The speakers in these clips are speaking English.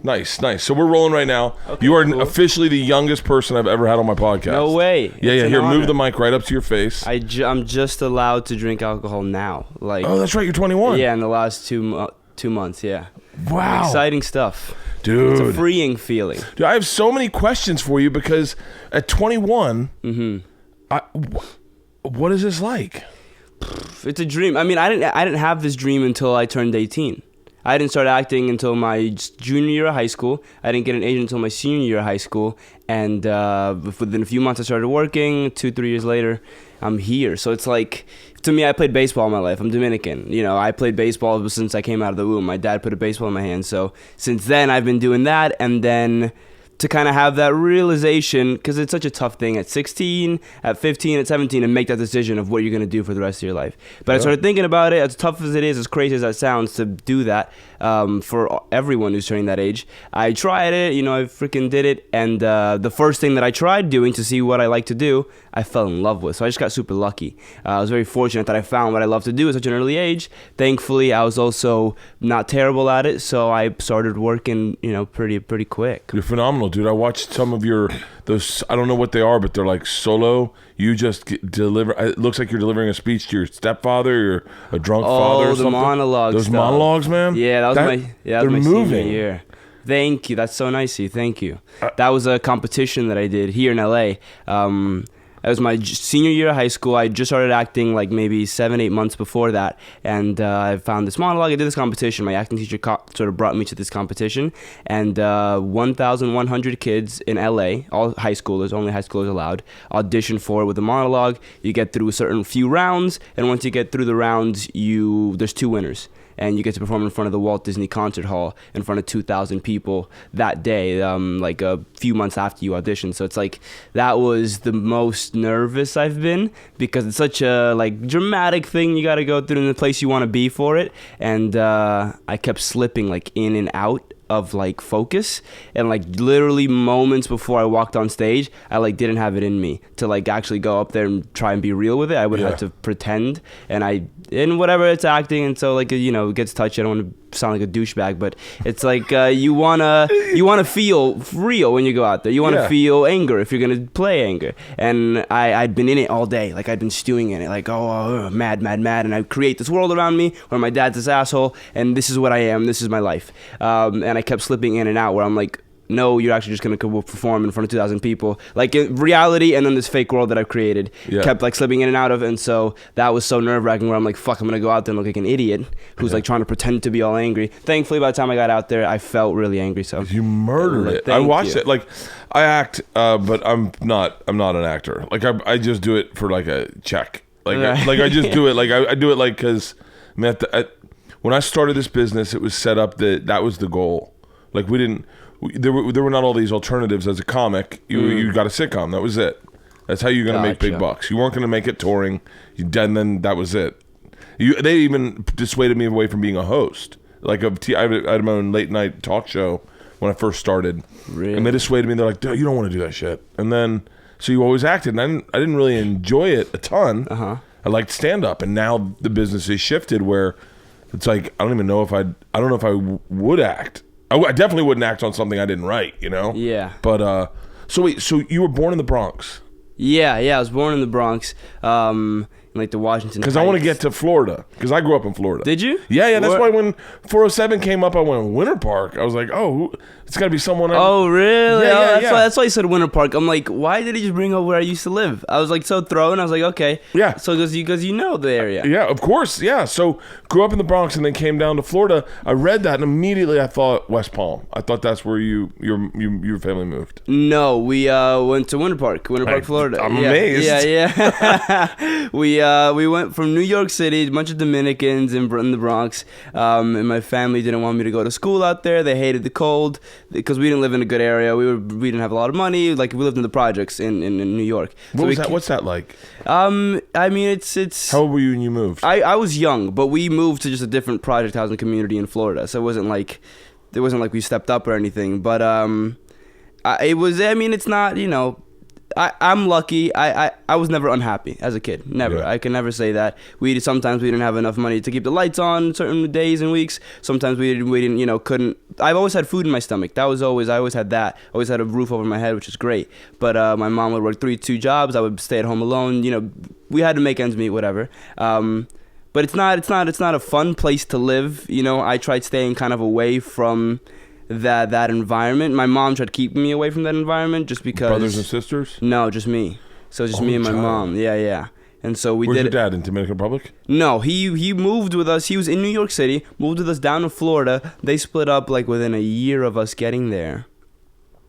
Nice. So we're rolling right now. Okay, you are cool. officially the youngest person I've ever had on my podcast. No way. Yeah. Here, move the mic right up to your face. I'm just allowed to drink alcohol now. Oh, that's right. You're 21. Yeah, in the last 2 months. Yeah. Wow. Exciting stuff. Dude. It's a freeing feeling. Dude, I have so many questions for you because at 21, what is this like? It's a dream. I mean, I didn't have this dream until I turned 18. I didn't start acting until my junior year of high school. I didn't get an agent until my senior year of high school. And within a few months, I started working. 2-3 years later, I'm here. So it's like, to me, I played baseball all my life. I'm Dominican. You know, I played baseball since I came out of the womb. My dad put a baseball in my hand. So since then, I've been doing that. And then to kind of have that realization, because it's such a tough thing at 16, at 15, at 17, and make that decision of what you're going to do for the rest of your life. But I started thinking about it, as tough as it is, as crazy as that sounds, to do that for everyone who's turning that age. I tried it, I freaking did it, and the first thing that I tried doing to see what I like to do, I fell in love with. So I just got super lucky. I was very fortunate that I found what I love to do at such an early age. Thankfully, I was also not terrible at it, so I started working, pretty quick. You're phenomenal, dude. I watched some of those, I don't know what they are, but they're like solo. You just deliver, it looks like you're delivering a speech to your stepfather or a drunk father or something. Oh, the monologues. Those monologues, man? Yeah, that was my moving. senior year. Thank you. That's so nice of you. Thank you. That was a competition that I did here in LA. It was my senior year of high school. I just started acting like maybe 7-8 months before that. And I found this monologue. I did this competition. My acting teacher sort of brought me to this competition. And 1,100 kids in LA, all high schoolers, only high schoolers allowed, audition for it with a monologue. You get through a certain few rounds. And once you get through the rounds, there's 2 winners. And you get to perform in front of the Walt Disney Concert Hall in front of 2,000 people that day, like a few months after you audition. So it's like, that was the most nervous I've been, because it's such a dramatic thing you got to go through in the place you want to be for it. And I kept slipping in and out of focus, and literally moments before I walked on stage, I didn't have it in me to actually go up there and try and be real with it. I would have to pretend, and whatever, it's acting, and so it gets touchy. I don't want to sound like a douchebag, but it's you wanna feel real when you go out there. You wanna feel anger if you're gonna play anger, and I'd been in it all day. I'd been stewing in it, mad, and I create this world around me where my dad's this asshole, and this is what I am. This is my life, and I kept slipping in and out where I'm like, no, you're actually just going to go perform in front of 2,000 people. In reality, and then this fake world that I've created. Kept slipping in and out of, and so that was so nerve-wracking where I'm like, fuck, I'm going to go out there and look like an idiot who's trying to pretend to be all angry. Thankfully, by the time I got out there, I felt really angry. So you murdered it. I watched it. I act, but I'm not an actor. I just do it for a check. I just do it. I do it because when I started this business, it was set up that was the goal. There were not all these alternatives as a comic. You got a sitcom. That was it. That's how you're going to make big bucks. You weren't going to make it touring. And then that was it. They even dissuaded me away from being a host. I had my own late night talk show when I first started. Really? And they dissuaded me. They're like, dude, you don't want to do that shit. And then, so you always acted. And I didn't really enjoy it a ton. I liked stand-up. And now the business has shifted where it's I don't know if I would act. I definitely wouldn't act on something I didn't write, Yeah. But, so you were born in the Bronx? Yeah, I was born in the Bronx, in the Washington Because I want to get to Florida, because I grew up in Florida. Did you? Yeah, that's why when 407 came up, I went Winter Park. I was like, it's got to be someone else. Oh, really? Yeah, that's why I said Winter Park. I'm like, why did he just bring up where I used to live? I was so thrown. I was like, okay. Yeah. So because you know the area. Yeah, of course. Yeah. So grew up in the Bronx and then came down to Florida. I read that and immediately I thought West Palm. I thought that's where your family moved. No, we went to Winter Park, Florida. I'm amazed. Yeah. We went from New York City, a bunch of Dominicans in the Bronx, and my family didn't want me to go to school out there. They hated the cold because we didn't live in a good area. We didn't have a lot of money. We lived in the projects in New York. What's that like? I mean, it's. How old were you when you moved? I was young, but we moved to just a different project housing community in Florida, so it wasn't like we stepped up or anything. But it was. I mean, it's not. I'm lucky. I was never unhappy as a kid. Never. Yeah. I can never say that. Sometimes we didn't have enough money to keep the lights on certain days and weeks. Sometimes we didn't, couldn't. I've always had food in my stomach. I always had that. I always had a roof over my head, which is great. But my mom would work 2 jobs. I would stay at home alone. We had to make ends meet, whatever. But it's not a fun place to live. I tried staying kind of away from that environment. My mom tried keeping me away from that environment just because. Brothers and sisters? No, just me. So just me and my mom. Yeah. And so we Where's did. Where's your dad, in Dominican Republic? No, he moved with us. He was in New York City, moved with us down to Florida. They split up like within a year of us getting there,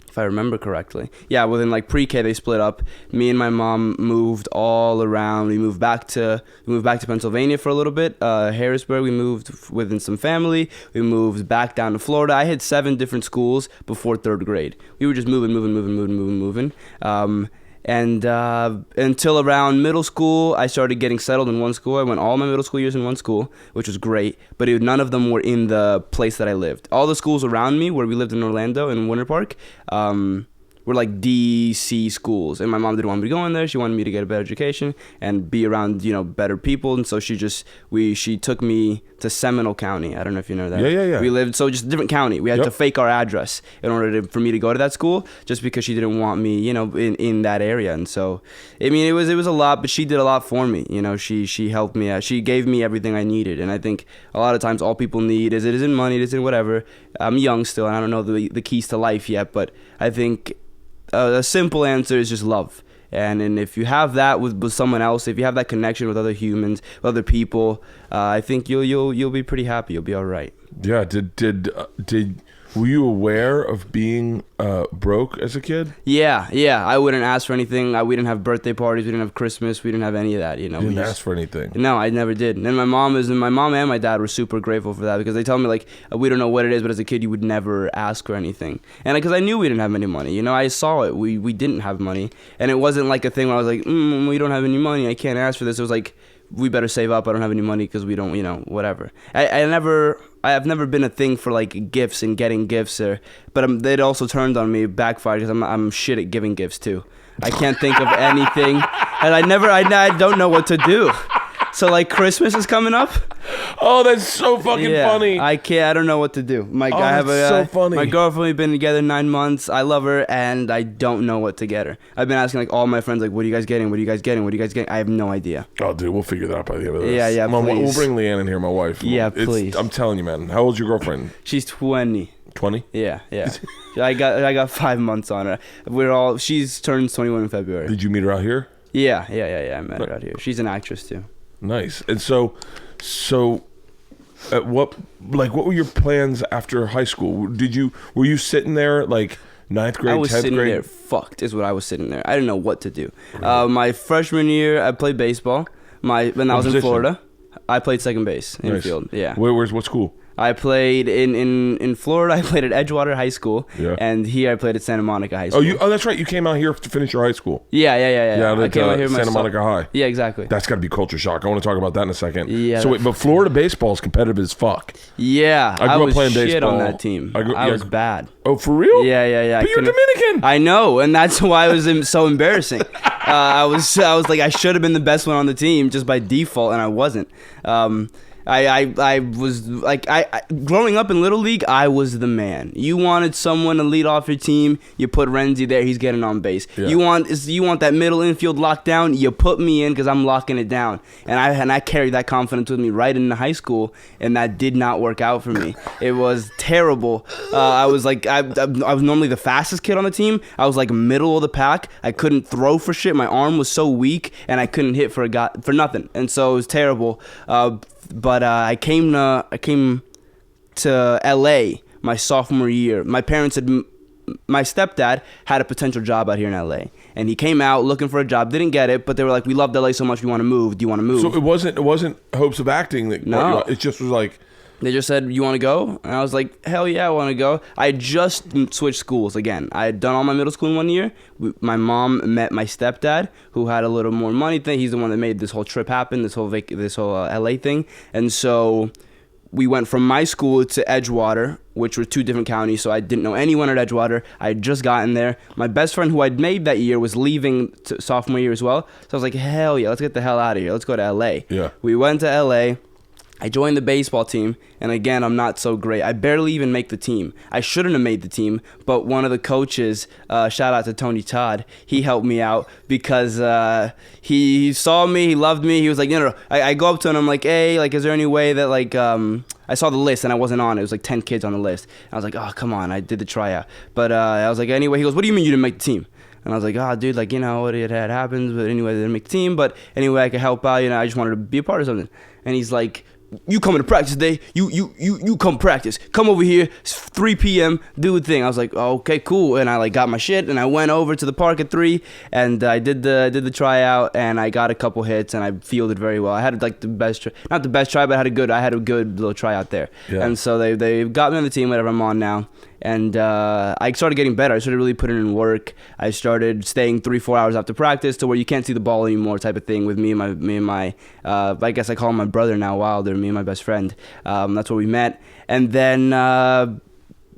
if I remember correctly. Yeah, within like pre-K they split up. Me and my mom moved all around. We moved back to Pennsylvania for a little bit. Harrisburg, we moved within some family. We moved back down to Florida. I hit 7 different schools before 3rd grade. We were just moving. And until around middle school, I started getting settled in one school. I went all my middle school years in one school, which was great. But none of them were in the place that I lived. All the schools around me, where we lived in Orlando in Winter Park, were like DC schools. And my mom didn't want me to go in there. She wanted me to get a better education and be around, better people. And so she took me to Seminole County. I don't know if you know that. Yeah. We lived, just a different county. We had to fake our address in order for me to go to that school, just because she didn't want me, in that area. And so, it was a lot, but she did a lot for me. She helped me out. She gave me everything I needed. And I think a lot of times all people need it isn't money, it isn't whatever. I'm young still, and I don't know the keys to life yet, but I think a simple answer is just love. And if you have that with someone else, if you have that connection with other humans, with other people, I think you'll be pretty happy. You'll be all right. Yeah. Were you aware of being broke as a kid? Yeah. I wouldn't ask for anything. We didn't have birthday parties. We didn't have Christmas. We didn't have any of that. You didn't ask for anything? No, I never did. And my mom and my dad were super grateful for that, because they tell me, like, we don't know what it is, but as a kid you would never ask for anything. And because I knew we didn't have any money. I saw it. We didn't have money. And it wasn't like a thing where I was like, we don't have any money, I can't ask for this. It was like, we better save up. I don't have any money because we don't, whatever. I have never been a thing for like gifts and getting gifts, but it also turned on me, backfired, because I'm shit at giving gifts too. I can't think of anything, and I don't know what to do. So like Christmas is coming up. Oh, that's so fucking funny. I don't know what to do. So funny. My girlfriend, we've been together 9 months. I love her, and I don't know what to get her. I've been asking like all my friends, like, what are you guys getting? What are you guys getting? What are you guys getting? I have no idea. Oh, dude, we'll figure that out by the end of this. Yeah, please. We'll bring Leanne in here, my wife. Yeah, please. I'm telling you, man. How old's your girlfriend? She's 20. 20? Yeah. I got 5 months on her. She's turned 21 in February. Did you meet her out here? Yeah. I met her out here. She's an actress too. Nice. And so what were your plans after high school? Were you sitting there like 9th grade, 10th grade? I was sitting there fucked is what I was sitting there. I didn't know what to do. My freshman year, I played baseball. When I was in Florida, I played second base in field. Yeah. What school? I played in Florida. I played at Edgewater High School, and here I played at Santa Monica High School. Oh, that's right. You came out here to finish your high school. Yeah. I came out here Santa Monica High. Yeah, exactly. That's got to be culture shock. I want to talk about that in a second. Yeah. So, but Florida baseball is competitive as fuck. Yeah, I grew up playing shit baseball on that team. I was bad. Oh, for real? Yeah. But you're Dominican. I know, and that's why it was so embarrassing. I was like, I should have been the best one on the team just by default, and I wasn't. I was like, growing up in Little League, I was the man. You wanted someone to lead off your team, you put Rhenzy there, he's getting on base. Yeah. You want that middle infield locked down, you put me in because I'm locking it down. And I carried that confidence with me right into high school, and that did not work out for me. It was terrible. I was normally the fastest kid on the team. I was like middle of the pack. I couldn't throw for shit. My arm was so weak, and I couldn't hit for nothing. And so it was terrible. But I came to LA my sophomore year. My stepdad had a potential job out here in LA, and he came out looking for a job, didn't get it, but they were like, we loved LA so much, we want to move. Do you want to move? So it wasn't hopes of acting that no. It just was like, they just said, you want to go? And I was like, hell yeah, I want to go. I had just switched schools again. I had done all my middle school in 1 year. My mom met my stepdad, who had a little more money thing. He's the one that made this whole trip happen, this whole LA thing. And so we went from my school to Edgewater, which were 2 different counties, so I didn't know anyone at Edgewater. I had just gotten there. My best friend who I'd made that year was leaving sophomore year as well. So I was like, hell yeah, let's get the hell out of here. Let's go to L.A. Yeah. We went to L.A. I joined the baseball team, and again, I'm not so great. I barely even make the team. I shouldn't have made the team, but one of the coaches, shout out to Tony Todd, he helped me out because he saw me, he loved me. He was like, no. I go up to him, I'm like, hey, like, is there any way that, like, I saw the list and I wasn't on it. It was like 10 kids on the list. I was like, oh, come on, I did the tryout. But I was like, anyway, he goes, what do you mean you didn't make the team? And I was like, oh, dude, like, it had happened, but anyway, I didn't make the team. But anyway, I could help out, I just wanted to be a part of something. And he's like, you coming to practice today? You come practice. Come over here. It's 3 p.m. Do a thing. I was like, oh, okay, cool. And I like got my shit and I went over to the park at 3 and I did the tryout and I got a couple hits and I fielded very well. I had like the best, not the best try, but I had a good little tryout there. Yeah. And so they got me on the team, whatever I'm on now. And I started getting better. I started really putting in work. I started staying 3-4 hours after practice to where you can't see the ball anymore, type of thing. With me and my I guess I call him my brother now, Wilder. Me and my best friend. That's where we met. And then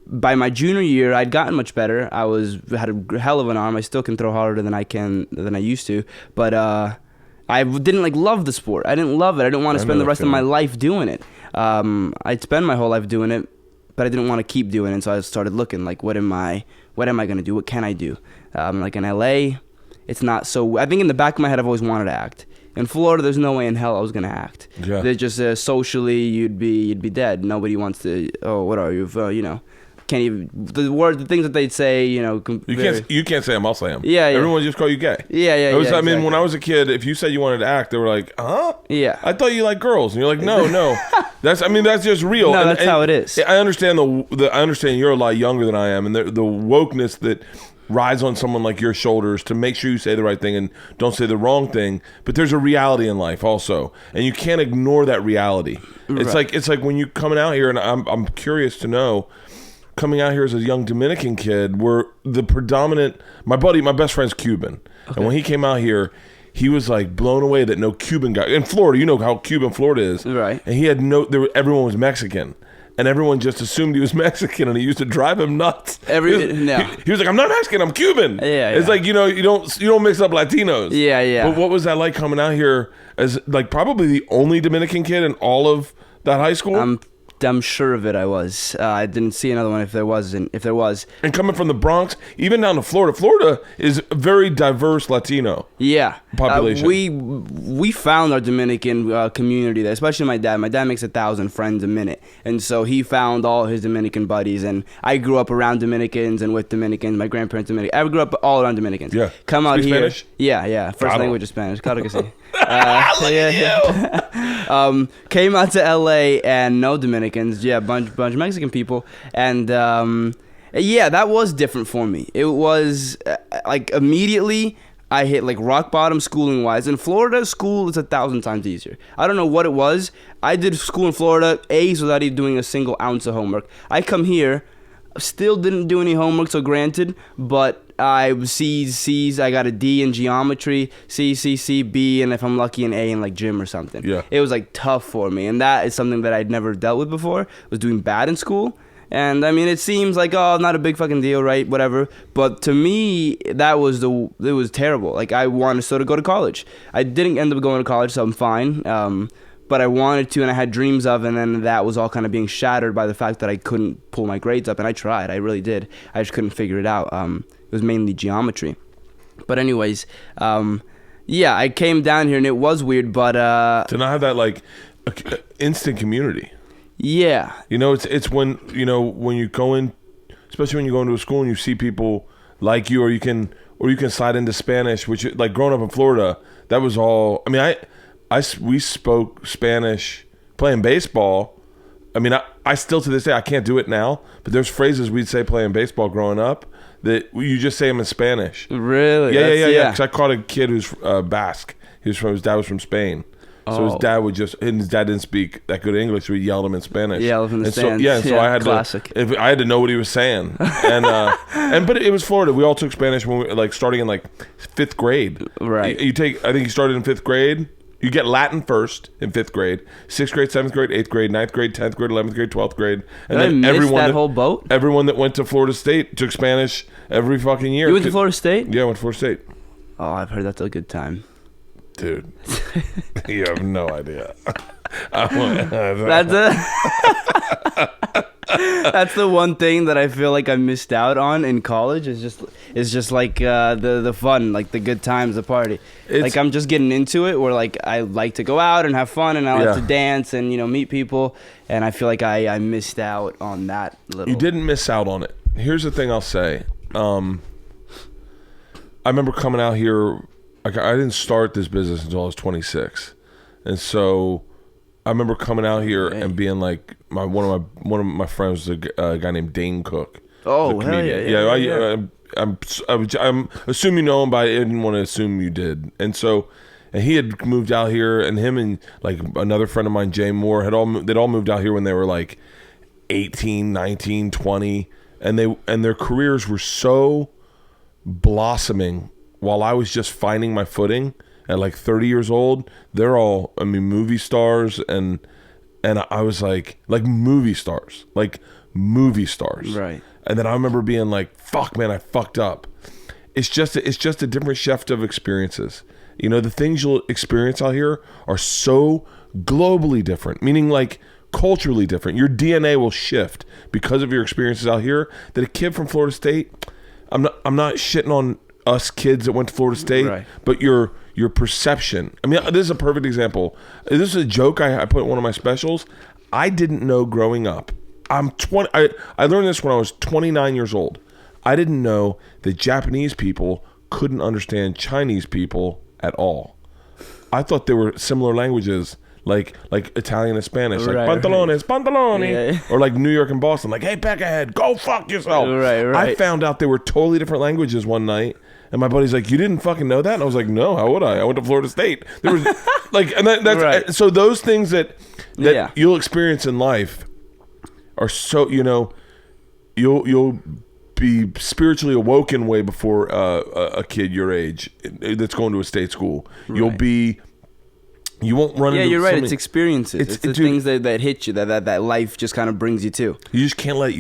by my junior year, I'd gotten much better. Had a hell of an arm. I still can throw harder than I used to. But I didn't like love the sport. I didn't love it. I didn't want to spend the rest of my life doing it. I'd spend my whole life doing it. But I didn't want to keep doing it, so I started looking like, what am I gonna do? What can I do? Like in LA, it's not so. I think in the back of my head, I've always wanted to act. In Florida, there's no way in hell I was gonna act. Yeah. There's just socially, you'd be dead. Nobody wants to. Oh, what are you? Can't even the things that they'd say. You can't say them. I'll say them. Yeah. Everyone just call you gay. Yeah. I mean, when I was a kid, if you said you wanted to act, they were like, huh? Yeah. I thought you liked girls, and you're like, no. That's just real. No, that's how it is. I understand I understand you're a lot younger than I am, and the wokeness that rides on someone like your shoulders to make sure you say the right thing and don't say the wrong thing. But there's a reality in life also, and you can't ignore that reality. Right. It's like when you coming out here, and I'm curious to know. Coming out here as a young Dominican kid, where the predominant, my best friend's Cuban. Okay. And when he came out here, he was like blown away that no Cuban guy, in Florida, you know how Cuban Florida is. Right. And he had everyone was Mexican. And everyone just assumed he was Mexican, and he used to drive him nuts. He was like, I'm not Mexican, I'm Cuban. Yeah. It's like, you don't mix up Latinos. Yeah. But what was that like coming out here as like probably the only Dominican kid in all of that high school? I'm sure of it. I was. I didn't see another one if there was. And coming from the Bronx, even down to Florida. Florida is a very diverse Latino. Population. We found our Dominican community there, especially my dad. My dad makes 1,000 friends a minute, and so he found all his Dominican buddies. And I grew up around Dominicans and with Dominicans. My grandparents Dominican. I grew up all around Dominicans. Yeah. Come out Speak here. Spanish? Yeah. First language is Spanish. Claro que sí. Look at you. Came out to LA and no Dominicans. Yeah, bunch of Mexican people. And that was different for me. It was like immediately I hit like rock bottom schooling wise. In Florida, school is 1,000 times easier. I don't know what it was. I did school in Florida, A's without even doing a single ounce of homework. I come here, still didn't do any homework, so granted, but I C's, I got a D in geometry, C, B, and if I'm lucky, an A in like gym or something. Yeah. It was like tough for me, and that is something that I'd never dealt with before, was doing bad in school. And I mean, it seems like, not a big fucking deal, right? Whatever. But to me, it was terrible. Like, I wanted still to go to college. I didn't end up going to college, so I'm fine. But I wanted to, and I had dreams of, and then that was all kind of being shattered by the fact that I couldn't pull my grades up, and I tried. I really did. I just couldn't figure it out. It was mainly geometry. But anyways, I came down here, and it was weird, but... to not have that, like, instant community. Yeah. It's when, when you go in, especially when you go into a school and you see people like you, or you can slide into Spanish, which, like, growing up in Florida, that was all... I mean, we spoke Spanish playing baseball. I mean, I still to this day, I can't do it now, but there's phrases we'd say playing baseball growing up that you just say them in Spanish. Really? Yeah. Because I caught a kid who's Basque. His dad was from Spain. So his dad his dad didn't speak that good English, so he yelled him in Spanish. Yeah, from the stands. So I had classic. I had to know what he was saying. But it was Florida. We all took Spanish when we starting in like 5th grade. Right. I think you started in 5th grade. You get Latin first in 5th grade, 6th grade, 7th grade, 8th grade, 9th grade, 10th grade, 11th grade, 12th grade. And then everyone that whole boat? Everyone that went to Florida State took Spanish every fucking year. You went to Florida State? Yeah, I went to Florida State. Oh, I've heard that's a good time. Dude, you have no idea. That's the one thing that I feel like I missed out on in college. Is just like the fun, like the good times, the party. Like I'm just getting into it. Where like I like to go out and have fun, and I like to dance and meet people. And I feel like I missed out on that little. You didn't miss out on it. Here's the thing I'll say. I remember coming out here. Like I didn't start this business until I was 26, and so I remember coming out here and being like, one of my friends was a guy named Dane Cook. Oh, hell yeah. I'm assuming you know him, but I didn't want to assume you did. And he had moved out here, and him and like another friend of mine, Jay Moore, they'd all moved out here when they were like 18, 19, 20, and their careers were so blossoming while I was just finding my footing. At like 30 years old, they're all, movie stars, and I was like movie stars. Right. And then I remember being like, fuck, man, I fucked up. It's just a different shift of experiences. The things you'll experience out here are so globally different, meaning like culturally different. Your DNA will shift because of your experiences out here. That a kid from Florida State, I'm not shitting on us kids that went to Florida State, right, but your perception. This is a perfect example. This is a joke I put in one of my specials. I didn't know growing up. I learned this when I was 29 years old. I didn't know that Japanese people couldn't understand Chinese people at all. I thought they were similar languages, like Italian and Spanish, like pantalones, pantaloni, or like New York and Boston, like, hey, back ahead, go fuck yourself. Right. I found out they were totally different languages one night. And my buddy's like, you didn't fucking know that? And I was like, no, how would I? I went to Florida State. There was like, and that's right. So those things that you'll experience in life are so, you'll be spiritually awoken way before a kid your age that's going to a state school. Right. You won't run into you're right. It's experiences. It's the things that hit you, that life just kind of brings you to. You just can't let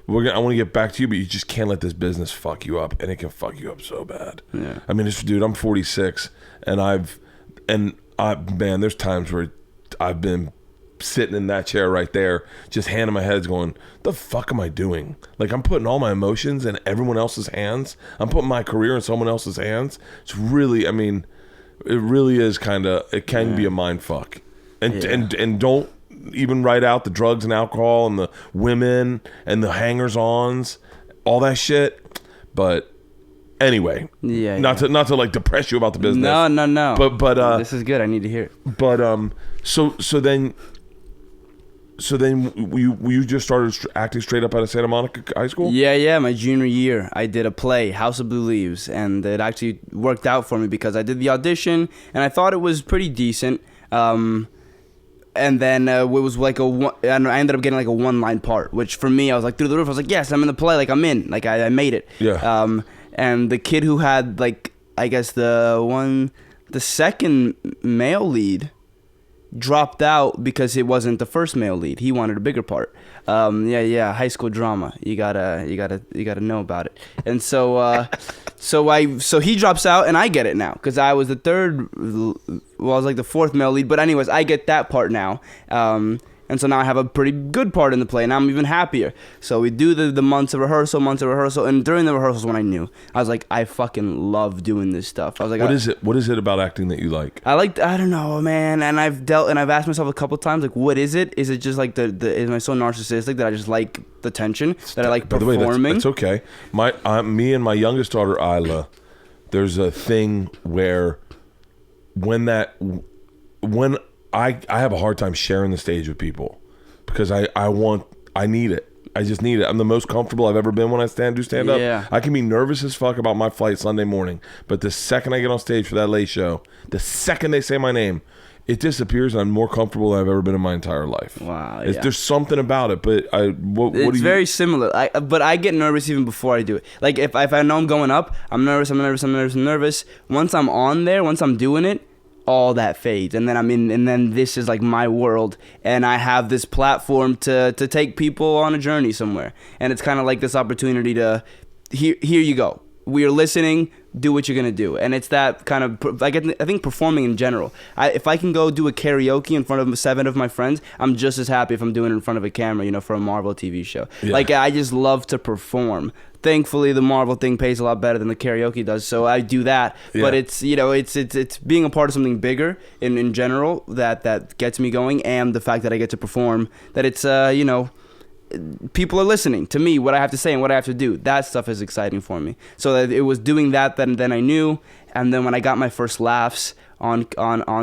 I want to get back to you, but you just can't let this business fuck you up, and it can fuck you up so bad. Yeah. Dude, I'm 46, and there's times where I've been sitting in that chair right there, just hand in my head, going, the fuck am I doing? Like, I'm putting all my emotions in everyone else's hands. I'm putting my career in someone else's hands. It's really, it really is it can be a mind fuck. And don't even write out the drugs and alcohol and the women and the hangers-ons, all that shit. But anyway, not to like depress you about the business. No. But this is good. I need to hear it. But so then you just started acting straight up out of Santa Monica High School? Yeah. My junior year, I did a play, House of Blue Leaves, and it actually worked out for me because I did the audition and I thought it was pretty decent. And then it was like and I ended up getting like a one-line part, which for me, I was like through the roof. I was like, yes, I'm in the play. Like I'm in. Like I made it. Yeah. And the kid who had like, I guess the second male lead dropped out because it wasn't the first male lead. He wanted a bigger part. High school drama. You gotta know about it. And so he drops out and I get it now because I was the third. Well, I was like the fourth male lead, but anyways, I get that part now. And so now I have a pretty good part in the play, and I'm even happier. So we do the months of rehearsal, and during the rehearsals when I knew, I was like, I fucking love doing this stuff. I was like, what is it about acting that you like? I don't know, man. And I've asked myself a couple times, like, what is it? Is it just like am I so narcissistic that I just like the tension, that I like performing? By the way, that's okay. Me and my youngest daughter, Isla, there's a thing where when I have a hard time sharing the stage with people because I need it. I just need it. I'm the most comfortable I've ever been when I do stand up. Yeah. I can be nervous as fuck about my flight Sunday morning, but the second I get on stage for that late show, the second they say my name, it disappears and I'm more comfortable than I've ever been in my entire life. Wow. Yeah. There's something about it, but it's very similar. But I get nervous even before I do it. Like if I know I'm going up, I'm nervous. Once I'm on there, once I'm doing it, all that fades, and then and then this is like my world, and I have this platform to take people on a journey somewhere, and it's kind of like this opportunity to here you go, we are listening, do what you're gonna do. And it's that kind of, I think performing in general, if I can go do a karaoke in front of 7 of my friends, I'm just as happy if I'm doing it in front of a camera, for a Marvel TV show. Like, I just love to perform. Thankfully, the Marvel thing pays a lot better than the karaoke does, so I do that. But it's it's being a part of something bigger in general that gets me going, and the fact that I get to perform, that it's people are listening to me, what I have to say and what I have to do. That stuff is exciting for me. So that it was doing that then I knew, and then when I got my first laughs on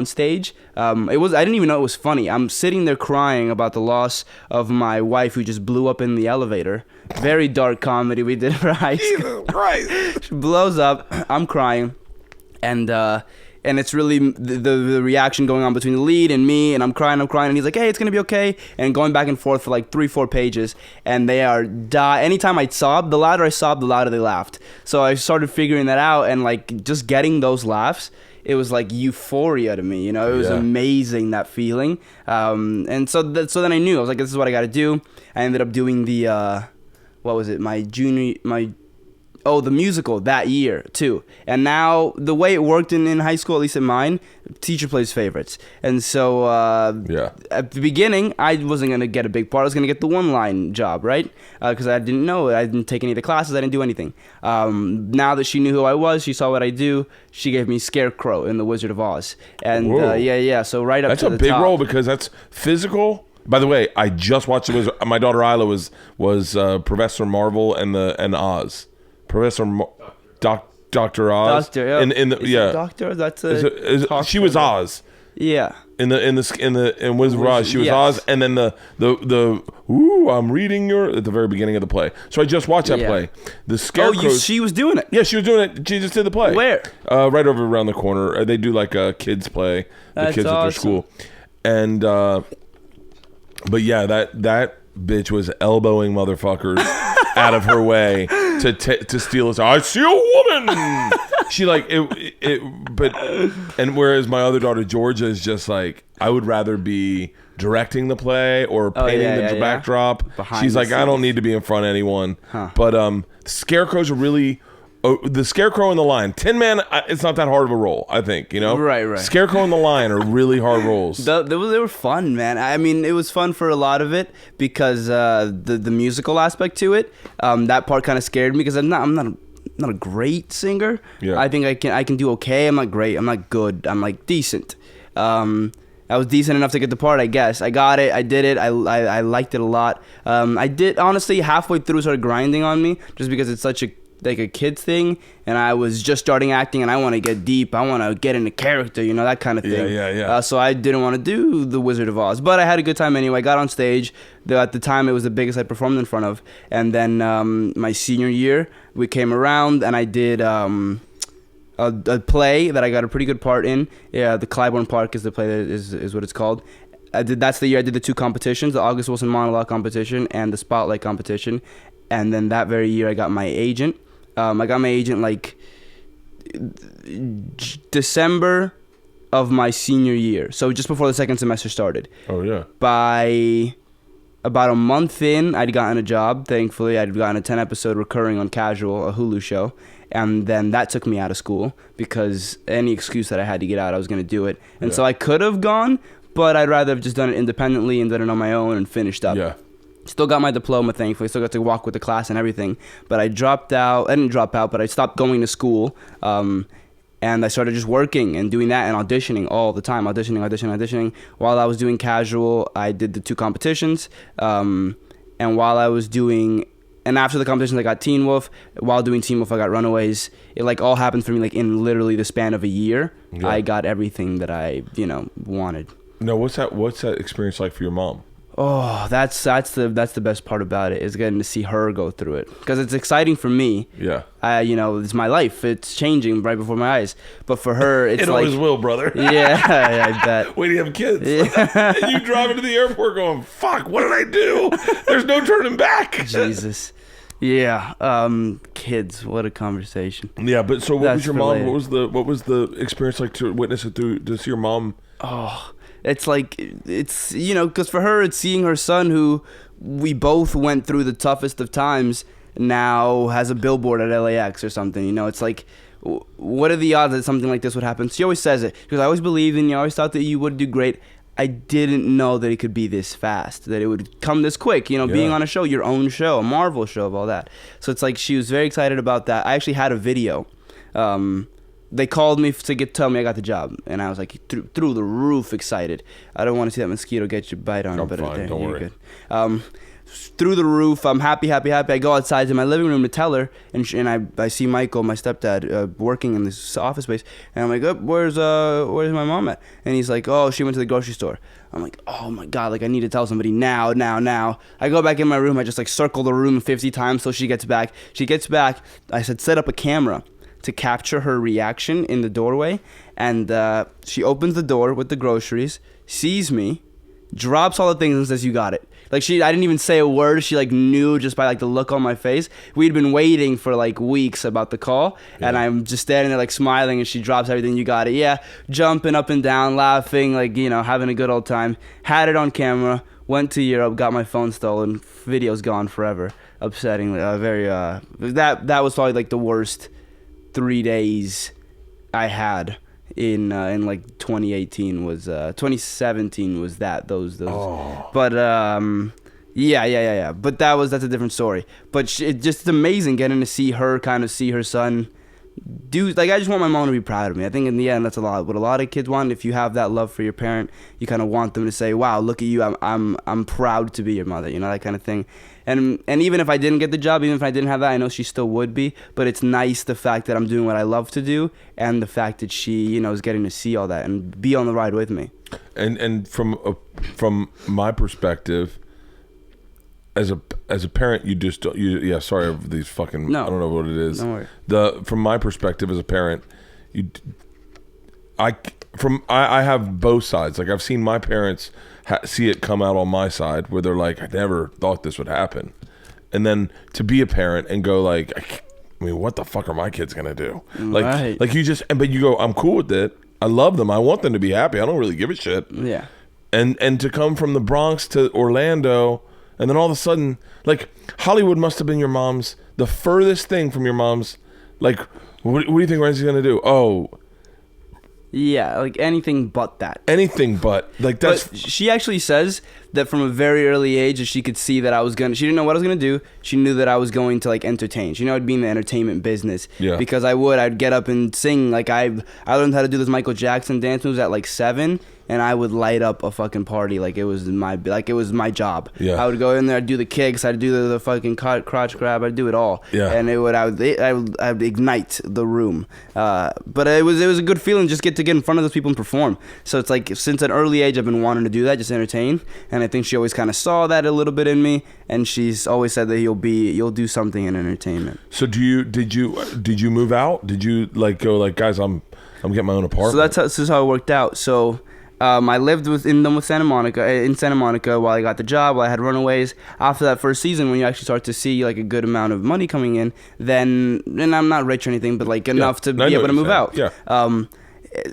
stage, I didn't even know it was funny. I'm sitting there crying about the loss of my wife who just blew up in the elevator. Very dark comedy we did for high school. Right. She blows up. I'm crying, and it's really the reaction going on between the lead and me, and I'm crying, and he's like, hey, it's gonna be okay, and going back and forth for like 3-4 pages, and they are anytime I sobbed, the louder I sobbed, the louder they laughed. So I started figuring that out, and like just getting those laughs, it was like euphoria to me, it was amazing, that feeling. And so then I knew, I was like, this is what I gotta do. I ended up doing the the musical that year too. And now the way it worked in high school, at least in mine, teacher plays favorites. And so at the beginning, I wasn't going to get a big part. I was going to get the one-line job, right? Because I didn't know. I didn't take any of the classes. I didn't do anything. Now that she knew who I was, she saw what I do, she gave me Scarecrow in The Wizard of Oz. And so right up that's to the top. That's a big role because that's physical. By the way, I just watched it. My daughter Isla was Professor Marvel and Oz. Professor Dr. Oz. Doctor, yeah. In the Doctor, that's she was Oz. Yeah. In Wizard of Oz, she was Oz, and then the I'm reading at the very beginning of the play. So I just watched that play. The Scarecrow. She was doing it. Yeah, she was doing it. She just did the play. Where? Right over around the corner. They do like a kids play. The kids at their school, and but yeah, that bitch was elbowing motherfuckers out of her way to steal us. I see a woman. She like and whereas my other daughter Georgia is just like, I would rather be directing the play or painting the backdrop. She's like, I don't need to be in front of anyone. But Scarecrow's a really the Scarecrow and the Lion. Tin Man, it's not that hard of a role, I think, Right. Scarecrow and the Lion are really hard roles. They were fun, man. I mean, it was fun for a lot of it because the musical aspect to it, that part kind of scared me because I'm not a great singer. Yeah. I think I can do okay. I'm not great. I'm not good. I'm like decent. I was decent enough to get the part, I guess. I got it. I did it. I liked it a lot. I did, honestly, halfway through started grinding on me just because it's such a kid's thing, and I was just starting acting, and I want to get deep. I want to get into character, that kind of thing. Yeah. So I didn't want to do The Wizard of Oz, but I had a good time anyway. I got on stage. At the time, it was the biggest I performed in front of. And then my senior year, we came around, and I did a play that I got a pretty good part in. Yeah, the Clybourne Park is the play that is what it's called. That's the year I did the 2 competitions, the August Wilson monologue competition and the Spotlight competition. And then that very year, I got my agent. I got my agent like December of my senior year, so just before the second semester started. Oh yeah. By about a month in, I'd gotten a job. Thankfully, I'd gotten a 10-episode recurring on Casual, a Hulu show, and then that took me out of school because any excuse that I had to get out, I was going to do it. And so I could have gone, but I'd rather have just done it independently and done it on my own and finished up. Yeah. Still got my diploma, thankfully. Still got to walk with the class and everything. But I dropped out. I didn't drop out, but I stopped going to school. And I started just working and doing that and auditioning all the time. Auditioning. While I was doing Casual, I did the 2 competitions. And while I was doing... And after the competitions, I got Teen Wolf. While doing Teen Wolf, I got Runaways. It all happened for me in literally the span of a year. Yeah. I got everything that I, wanted. No, what's that experience like for your mom? Oh, that's the best part about it, is getting to see her go through it, because it's exciting for me. Yeah. It's my life. It's changing right before my eyes. But for her, it's it always will, brother. Yeah, I bet. Wait till you have kids. Yeah. And you drive into the airport going, "Fuck, what did I do?" There's no turning back. Jesus. Yeah. Kids, what a conversation. Yeah, but so what was your mom? Later. What was the experience like to witness it to see your mom? Oh, it's like, it's, you know, because for her, it's seeing her son, who we both went through the toughest of times, now has a billboard at LAX or something. You know, it's like, what are the odds that something like this would happen? She always says it, because I always believed in you. I always thought that you would do great. I didn't know that it could be this fast, that it would come this quick, you know, being on a show, your own show, a Marvel show, of all that. So it's like she was very excited about that. I actually had a video. They called me to tell me I got the job, and I was like through the roof excited. I don't want to see that mosquito get your bite on it, but fine, don't worry. Good. Through the roof, I'm happy. I go outside to my living room to tell her, and I see Michael, my stepdad, working in this office space, and I'm like, oh, where's my mom at? And he's like, oh, she went to the grocery store. I'm like, oh my God, like I need to tell somebody now. I go back in my room, I just like circle the room 50 times till she gets back. I said, set up a camera to capture her reaction in the doorway, and she opens the door with the groceries, sees me, drops all the things and says, you got it. Like I didn't even say a word. She like knew just by like the look on my face. We'd been waiting for like weeks about the call, and I'm just standing there like smiling, and she drops everything. You got it. Yeah, jumping up and down, laughing, like, you know, having a good old time. Had it on camera. Went to Europe, got my phone stolen. Video's gone forever. Upsettingly, that was probably like the worst 3 days I had in like 2018 was 2017 was those but yeah but that's a different story. But it's just amazing getting to see her son do, like, I just want my mom to be proud of me. I think in the end that's what a lot of kids want. If you have that love for your parent, you kind of want them to say, wow, look at you, I'm proud to be your mother, you know, that kind of thing. And even if I didn't get the job, even if I didn't have that, I know she still would be. But it's nice, the fact that I'm doing what I love to do, and the fact that she, you know, is getting to see all that and be on the ride with me. And from my perspective, as a parent, sorry of these fucking, no, I don't know what it is. Don't worry. From my perspective as a parent, I have both sides. Like, I've seen my parents see it come out on my side, where they're like, I never thought this would happen. And then to be a parent and go like, I mean, what the fuck are my kids gonna do? Like, right. Like but you go, I'm cool with it. I love them. I want them to be happy. I don't really give a shit. Yeah. And to come from the Bronx to Orlando, and then all of a sudden, like, Hollywood must have been the furthest thing from your mom's. Like, what do you think Rhenzy's gonna do? Oh. Yeah, like anything but that. Anything but. Like, that's... But she actually says that from a very early age, that she could see that she didn't know what I was going to do. She knew that I was going to, like, entertain. She knew I'd be in the entertainment business. Yeah. Because I'd get up and sing. Like, I learned how to do this Michael Jackson dance moves at, like, 7. And I would light up a fucking party like it was my job. Yeah. I would go in there, I'd do the kicks, I'd do the fucking crotch grab, I'd do it all. Yeah. And I would ignite the room. But it was a good feeling just to get in front of those people and perform. So it's like, since an early age I've been wanting to do that, just entertain. And I think she always kind of saw that a little bit in me, and she's always said that you'll do something in entertainment. So did you move out? Did you like go like, guys, I'm getting my own apartment? So this is how it worked out. So I lived in Santa Monica while I got the job, while I had Runaways. After that first season, when you actually start to see like a good amount of money coming in, then, and I'm not rich or anything, but like enough to be able to move out. Yeah.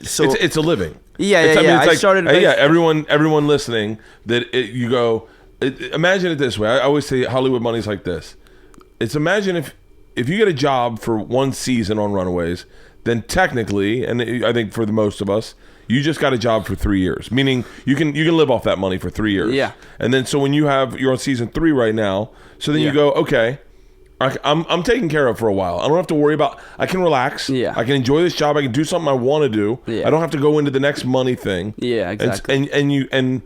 So it's a living. Yeah. I started. Everyone listening, imagine it this way. I always say Hollywood money's like this. It's, imagine if you get a job for one season on Runaways, then technically, and I think for the most of us, you just got a job for 3 years, meaning you can live off that money for 3 years. Yeah. And then so when you're on season 3 right now, so then you go, okay, I'm taken care of for a while. I don't have to worry about. I can relax. Yeah. I can enjoy this job. I can do something I want to do. Yeah. I don't have to go into the next money thing. Yeah, exactly. And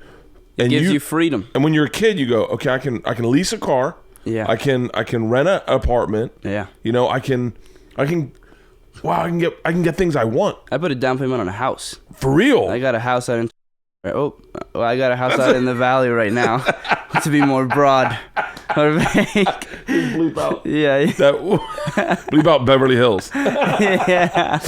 it gives you freedom. And when you're a kid, you go, okay, I can lease a car. Yeah. I can rent an apartment. Yeah. You know, I can get things I want. I put a down payment on a house. For real? I got a house out in I got a house out in the valley right now. To be more broad or vague. bleep out. Yeah. Bleep out Beverly Hills. Yeah.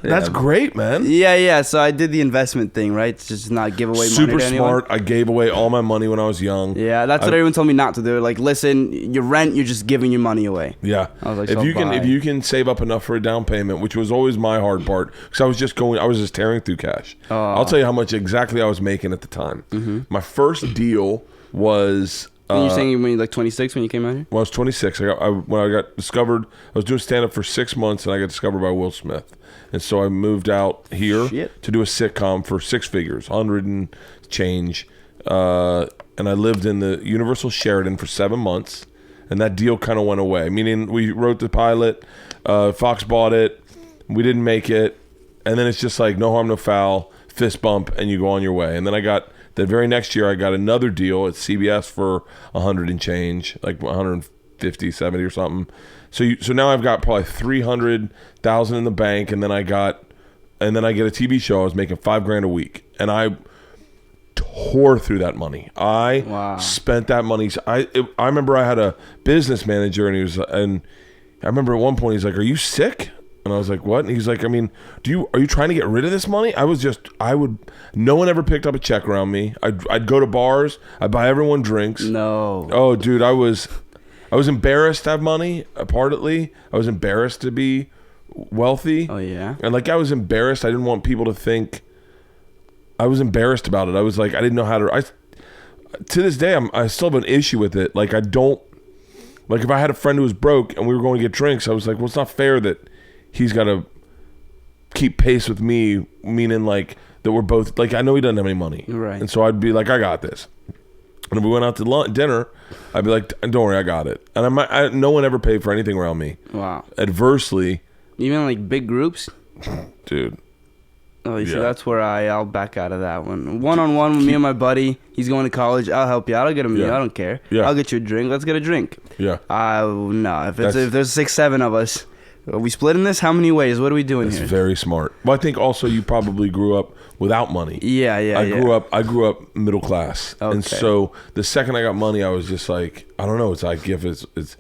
That's great, man. Yeah. So I did the investment thing, right? To just not give away money to anyone. Super smart. I gave away all my money when I was young. Yeah, that's what everyone told me not to do. Like, listen, your rent, you're just giving your money away. Yeah. I was like, if you can save up enough for a down payment, which was always my hard part, because I was just tearing through cash. I'll tell you how much exactly I was making at the time. Mm-hmm. My first deal was. And you're saying when you like 26 when you came out here? When I was 26, when I got discovered, I was doing stand-up for 6 months, and I got discovered by Will Smith. And so I moved out here to do a sitcom for 6 figures, 100 and change. And I lived in the Universal Sheraton for 7 months, and that deal kind of went away. Meaning we wrote the pilot, Fox bought it, we didn't make it, and then it's just like no harm, no foul, fist bump, and you go on your way. And then the very next year, I got another deal at CBS for 100 and change, like 150, 70 or something. So now I've got probably 300,000 in the bank, and then I get a TV show. I was making $5,000 a week, and I tore through that money. I spent that money. I remember I had a business manager, and I remember at one point he's like, "Are you sick?" And I was like, "What?" And he's like, "I mean, are you trying to get rid of this money?" No one ever picked up a check around me. I'd go to bars. I'd buy everyone drinks. No. Oh, dude, I was embarrassed to have money, partly. I was embarrassed to be wealthy. Oh, yeah? And like, I was embarrassed. I didn't want people to think. I was embarrassed about it. I was like, I didn't know how to. To this day, I still have an issue with it. Like, I don't. Like, if I had a friend who was broke and we were going to get drinks, I was like, well, it's not fair that he's got to keep pace with me, meaning like that we're both, like, I know he doesn't have any money. Right. And so I'd be like, I got this. And if we went out to dinner, I'd be like, don't worry, I got it. And no one ever paid for anything around me. Wow. Adversely. Even like big groups? Dude. Oh, you see, that's where I'll back out of that one. One-on-one with me and my buddy. He's going to college. I'll help you out. I'll get a meal. I don't care. Yeah. I'll get you a drink. Let's get a drink. Yeah. No. If there's 6, 7 of us, are we splitting this? How many ways? What are we doing here? That's very smart. Well, I think also you probably grew up without money. Yeah. I grew up middle class. Okay. And so the second I got money, I was just like, I don't know. It's like if it's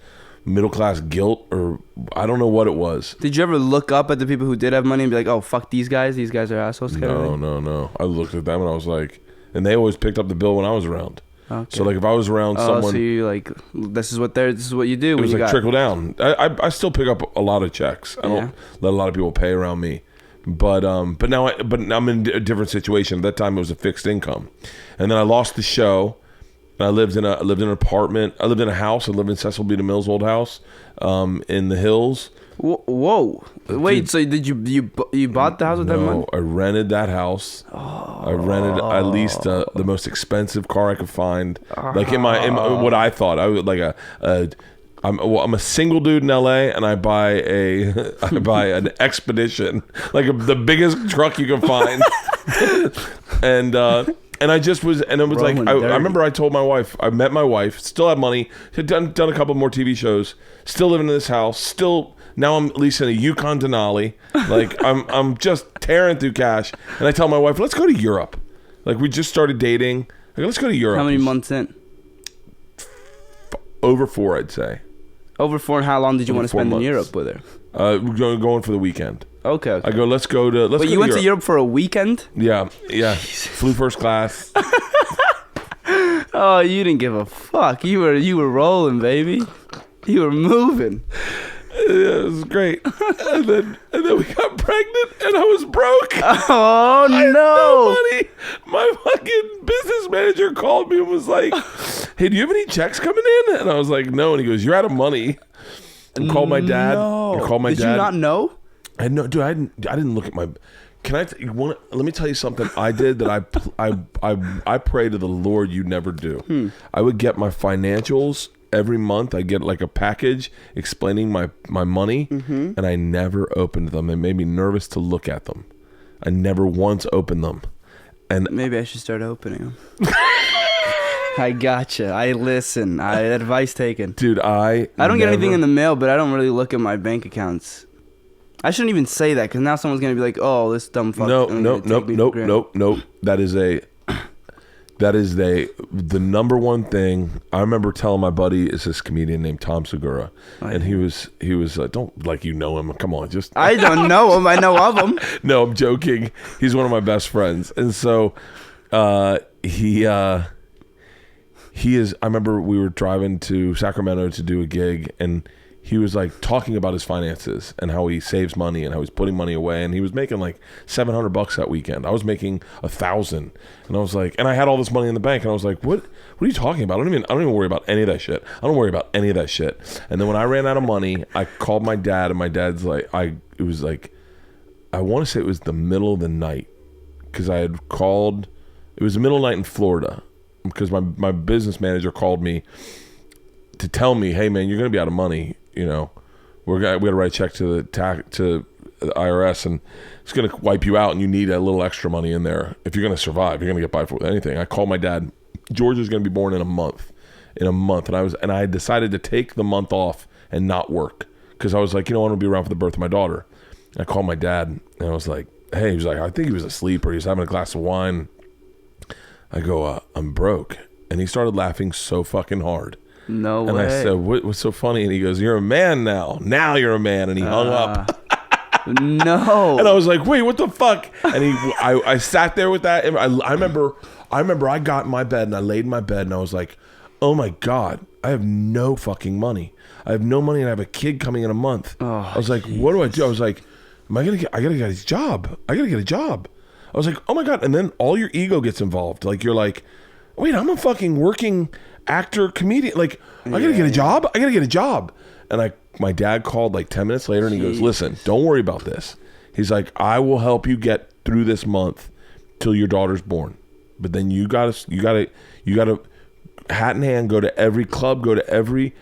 middle class guilt, or I don't know what it was. Did you ever look up at the people who did have money and be like, oh, fuck these guys are assholes? No. I looked at them and I was like, and they always picked up the bill when I was around. Okay. So like if I was around someone, so you like this is what you do. It was like trickle down. I still pick up a lot of checks. I don't let a lot of people pay around me, but now I'm in a different situation. At that time it was a fixed income, and then I lost the show. And I lived in an apartment. I lived in a house. I lived in Cecil B. DeMille's old house, in the hills. Whoa! Wait, dude, so did you bought the house with that money? No, I rented that house. I leased the most expensive car I could find. Like in my what I thought I would like I'm a single dude in LA, and I buy an Expedition, like the biggest truck you can find, and I just was, and it was like, I remember I told my wife, I met my wife, still had money, had done a couple more TV shows, still living in this house, still, now I'm at least in a Yukon Denali, like I'm just tearing through cash, and I tell my wife, let's go to Europe. Like we just started dating, like let's go to Europe. How many months in? Over 4, I'd say. Over 4, and how long did you want to spend in Europe with her? We're going for the weekend. Okay. I go, let's go to But you went to Europe for a weekend? Yeah. Jesus. Flew first class. Oh, you didn't give a fuck. You were rolling, baby. You were moving. Yeah, it was great. and then we got pregnant, and I was broke. Oh, no. I had no money. My fucking business manager called me and was like, hey, do you have any checks coming in? And I was like, no. And he goes, you're out of money. And called my dad. No. Did you not know? I know, dude. I didn't look at my. Let me tell you something I did that I pray to the Lord you never do. I would get my financials every month. I get like a package explaining my money, and I never opened them. It made me nervous to look at them. I never once opened them. And maybe I should start opening them. I gotcha. I listen. Advice taken. Dude, I don't get anything in the mail, but I don't really look at my bank accounts. I shouldn't even say that, because now someone's going to be like, oh, this dumb fuck. Nope. That is That is the number one thing. I remember telling my buddy is this comedian named Tom Segura, and he was don't like you know him. Come on, just I don't know him. I know of him. No, I'm joking. He's one of my best friends, and so he is. I remember we were driving to Sacramento to do a gig, and he was like talking about his finances and how he saves money and how he's putting money away, and he was making like $700 that weekend. I was making $1,000, and I was like, and I had all this money in the bank, and I was like, what are you talking about? I don't even worry about any of that shit. I don't worry about any of that shit. And then when I ran out of money, I called my dad, and my dad's like, it was like, I want to say it was the middle of the night, because I had called. It was the middle of the night in Florida, because my business manager called me to tell me, hey man, you're gonna be out of money. You know, we got to write a check to the IRS, and it's going to wipe you out, and you need a little extra money in there if you're going to survive. You're going to get by with anything. I called my dad. George is going to be born in a month. And I decided to take the month off and not work, because I was like, I want to be around for the birth of my daughter. And I called my dad, and I was like, hey, he was like, I think he was asleep or he was having a glass of wine. I go, I'm broke, and he started laughing so fucking hard. No way. And I said, what's so funny? And he goes, you're a man now. Now you're a man. And he hung up. No. And I was like, wait, what the fuck? And I sat there with that. And I remember I got in my bed and I laid in my bed and I was like, oh my God, I have no fucking money. I have no money and I have a kid coming in a month. Oh, I was like, what do I do? I was like, I gotta get his job. I gotta get a job. I was like, oh my God. And then all your ego gets involved. Like, you're like, wait, I'm a fucking working actor, comedian. Like, I gotta get a job. I gotta get a job. And my dad called like 10 minutes later, and he goes, listen, don't worry about this. He's like, I will help you get through this month till your daughter's born. But then you gotta hat in hand, go to every club, you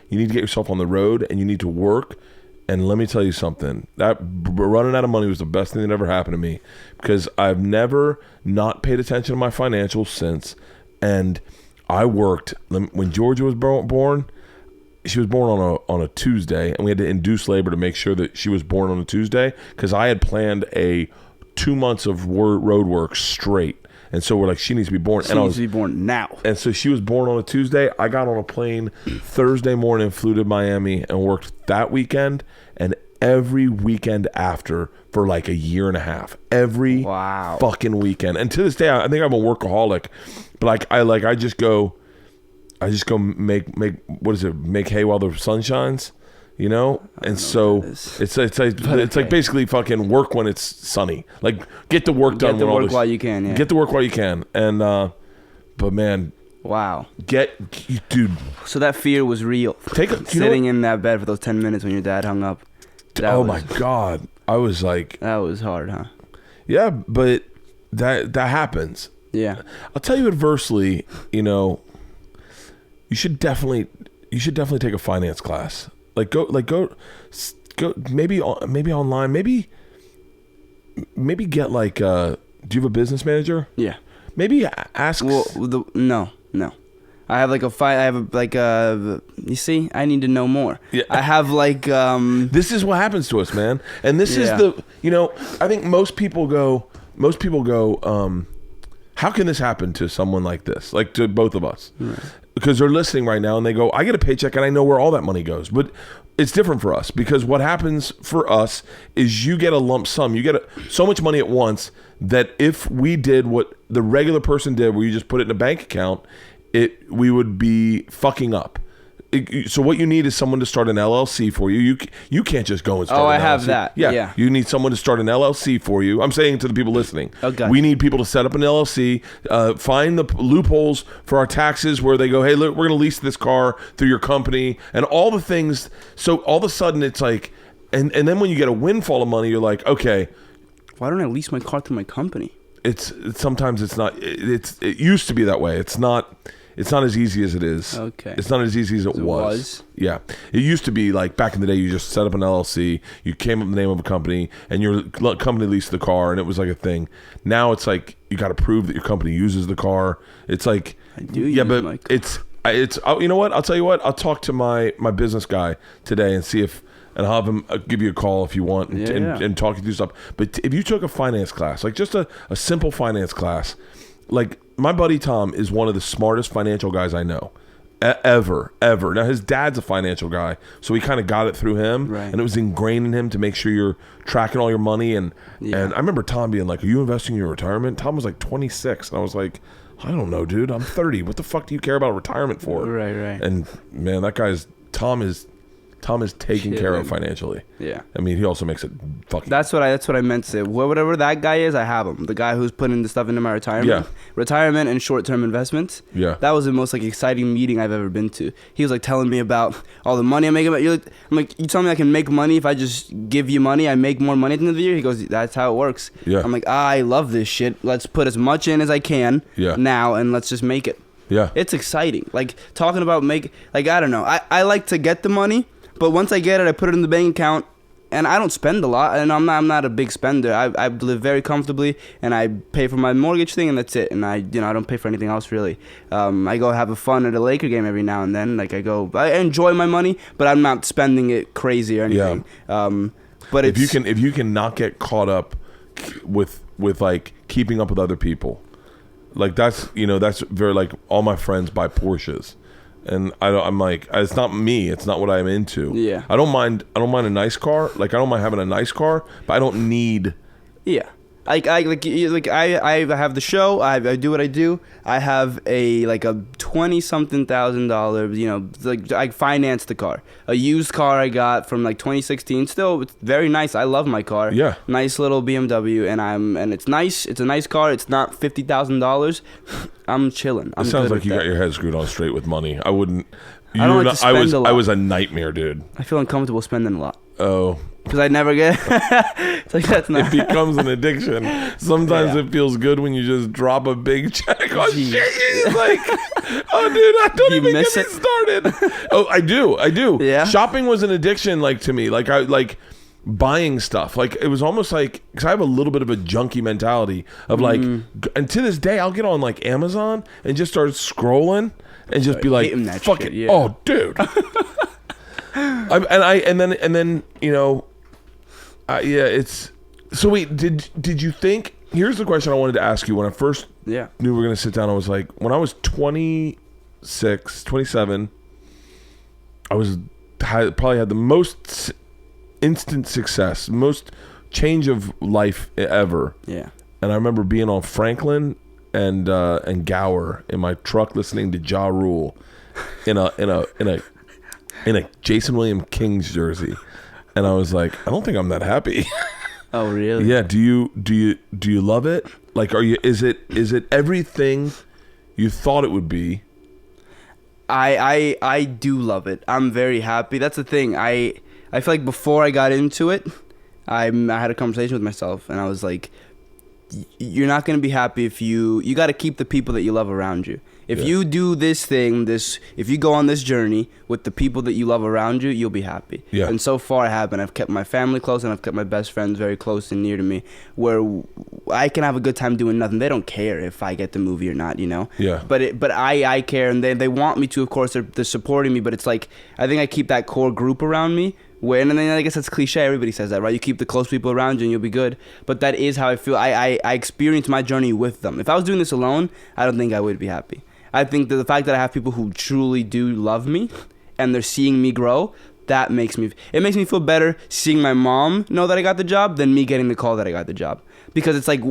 need to get yourself on the road, and you need to work. And let me tell you something, that running out of money was the best thing that ever happened to me, because I've never not paid attention to my financials since. And I worked when Georgia was born. She was born on a Tuesday, and we had to induce labor to make sure that she was born on a Tuesday, because I had planned a 2 months of road work straight. And so we're like, she needs to be born. She needs to be born now. And so she was born on a Tuesday. I got on a plane Thursday morning, flew to Miami, and worked that weekend and every weekend after for like a year and a half. Every fucking weekend. And to this day, I think I'm a workaholic. But I just go make what is it? Make hay while the sun shines, you know? And so it's like basically fucking work when it's sunny. Like, get the work done. Get the work while you can. Yeah. Get the work while you can. And but man, wow. Dude. So that fear was real. Sitting in that bed for those 10 minutes when your dad hung up. My God. I was like, that was hard, huh? Yeah, but that happens. Yeah. I'll tell you adversely, you should definitely take a finance class. Go maybe online, maybe get like do you have a business manager? Yeah. Maybe ask. Well, no. I have you see, I need to know more. Yeah. I have this is what happens to us, man. And this is I think most people go, how can this happen to someone like this? Like, to both of us. Right. Because they're listening right now and they go, I get a paycheck and I know where all that money goes. But it's different for us, because what happens for us is you get a lump sum. You get so much money at once that if we did what the regular person did, where you just put it in a bank account, we would be fucking up. So what you need is someone to start an LLC for you. You can't just go and start an LLC. I have that. Yeah. You need someone to start an LLC for you. I'm saying to the people listening. Okay. We need people to set up an LLC, find the loopholes for our taxes where they go, hey, look, we're going to lease this car through your company, and all the things. So all of a sudden it's like, and then when you get a windfall of money, you're like, okay. Why don't I lease my car through my company? Sometimes it's not. It used to be that way. It's not as easy as it is. Okay. It's not as easy as it was. Yeah. It used to be like back in the day, you just set up an LLC, you came up with the name of a company, and your company leased the car, and it was like a thing. Now it's like you got to prove that your company uses the car. It's like, I do use my car. it's you know what? I'll tell you what. I'll talk to my business guy today and see if, and I'll have him give you a call if you want and talk you through stuff. But if you took a finance class, like just a simple finance class, like my buddy Tom is one of the smartest financial guys I know. Ever. Now his dad's a financial guy, so he kind of got it through him, right. and it was ingrained in him to make sure you're tracking all your money. And I remember Tom being like, "Are you investing in your retirement?" Tom was like 26, and I was like, "I don't know, dude. I'm 30. What the fuck do you care about retirement for?" Right. And man, Tom is taken care of financially. Yeah. I mean, he also makes it fucking. That's what I meant to say. Whatever that guy is, I have him. The guy who's putting the stuff into my retirement. Yeah. Retirement and short-term investments. Yeah. That was the most like exciting meeting I've ever been to. He was like telling me about all the money I'm making. I'm like, you tell me I can make money if I just give you money. I make more money at the end of the year. He goes, that's how it works. Yeah. I'm like, I love this shit. Let's put as much in as I can now, and let's just make it. Yeah. It's exciting. Like talking about I don't know. I like to get the money. But once I get it, I put it in the bank account, and I don't spend a lot. And I'm not a big spender. I live very comfortably, and I pay for my mortgage thing, and that's it. And I don't pay for anything else really. I go have a fun at a Laker game every now and then. Like I enjoy my money, but I'm not spending it crazy or anything. Yeah. But if you can not get caught up with like keeping up with other people, like that's very like all my friends buy Porsches. And I'm like, it's not me. It's not what I'm into. Yeah. I don't mind a nice car. Like I don't mind having a nice car, but I don't need. Yeah. I have the show. I do what I do. I have a $20-something thousand, I financed the car. A used car I got from 2016. Still, it's very nice. I love my car. Yeah. Nice little BMW, and it's nice. It's a nice car. It's not $50,000. I'm chilling. It sounds like you got your head screwed on straight with money. I wouldn't. I don't like to spend a lot. I was a nightmare, dude. I feel uncomfortable spending a lot. Oh. Because I never get. It's like that's not. It becomes an addiction. Sometimes it feels good when you just drop a big check. Oh shit! It's like, oh dude, I don't even get me started. Oh, I do. Yeah. Shopping was an addiction, to me. I like buying stuff. It was almost like, because I have a little bit of a junkie mentality of and to this day I'll get on Amazon and just start scrolling and just be like, fuck it. Yeah. Oh, dude. And then it's so. Wait, did you think? Here's the question I wanted to ask you when I first knew we were gonna sit down. I was like, when I was 26, 27, probably had the most instant success, most change of life ever. Yeah. And I remember being on Franklin and Gower in my truck listening to Ja Rule in a Jason William King's jersey, and I was like, I don't think I'm that happy. Oh really? Yeah. Do you love it? Is it everything you thought it would be? I do love it. I'm very happy. That's the thing. I feel like before I got into it, I had a conversation with myself, and I was like, you're not going to be happy if you got to keep the people that you love around you. If you do this thing, if you go on this journey with the people that you love around you, you'll be happy. Yeah. And so far I have been. I've kept my family close, and I've kept my best friends very close and near to me, where I can have a good time doing nothing. They don't care if I get the movie or not, Yeah. But I care, and they want me to, of course. They're supporting me, but it's like, I think I keep that core group around me. And then I guess that's cliche. Everybody says that, right? You keep the close people around you and you'll be good. But that is how I feel. I experience my journey with them. If I was doing this alone, I don't think I would be happy. I think that the fact that I have people who truly do love me and they're seeing me grow, that makes me feel better seeing my mom know that I got the job than me getting the call that I got the job. Because it's like,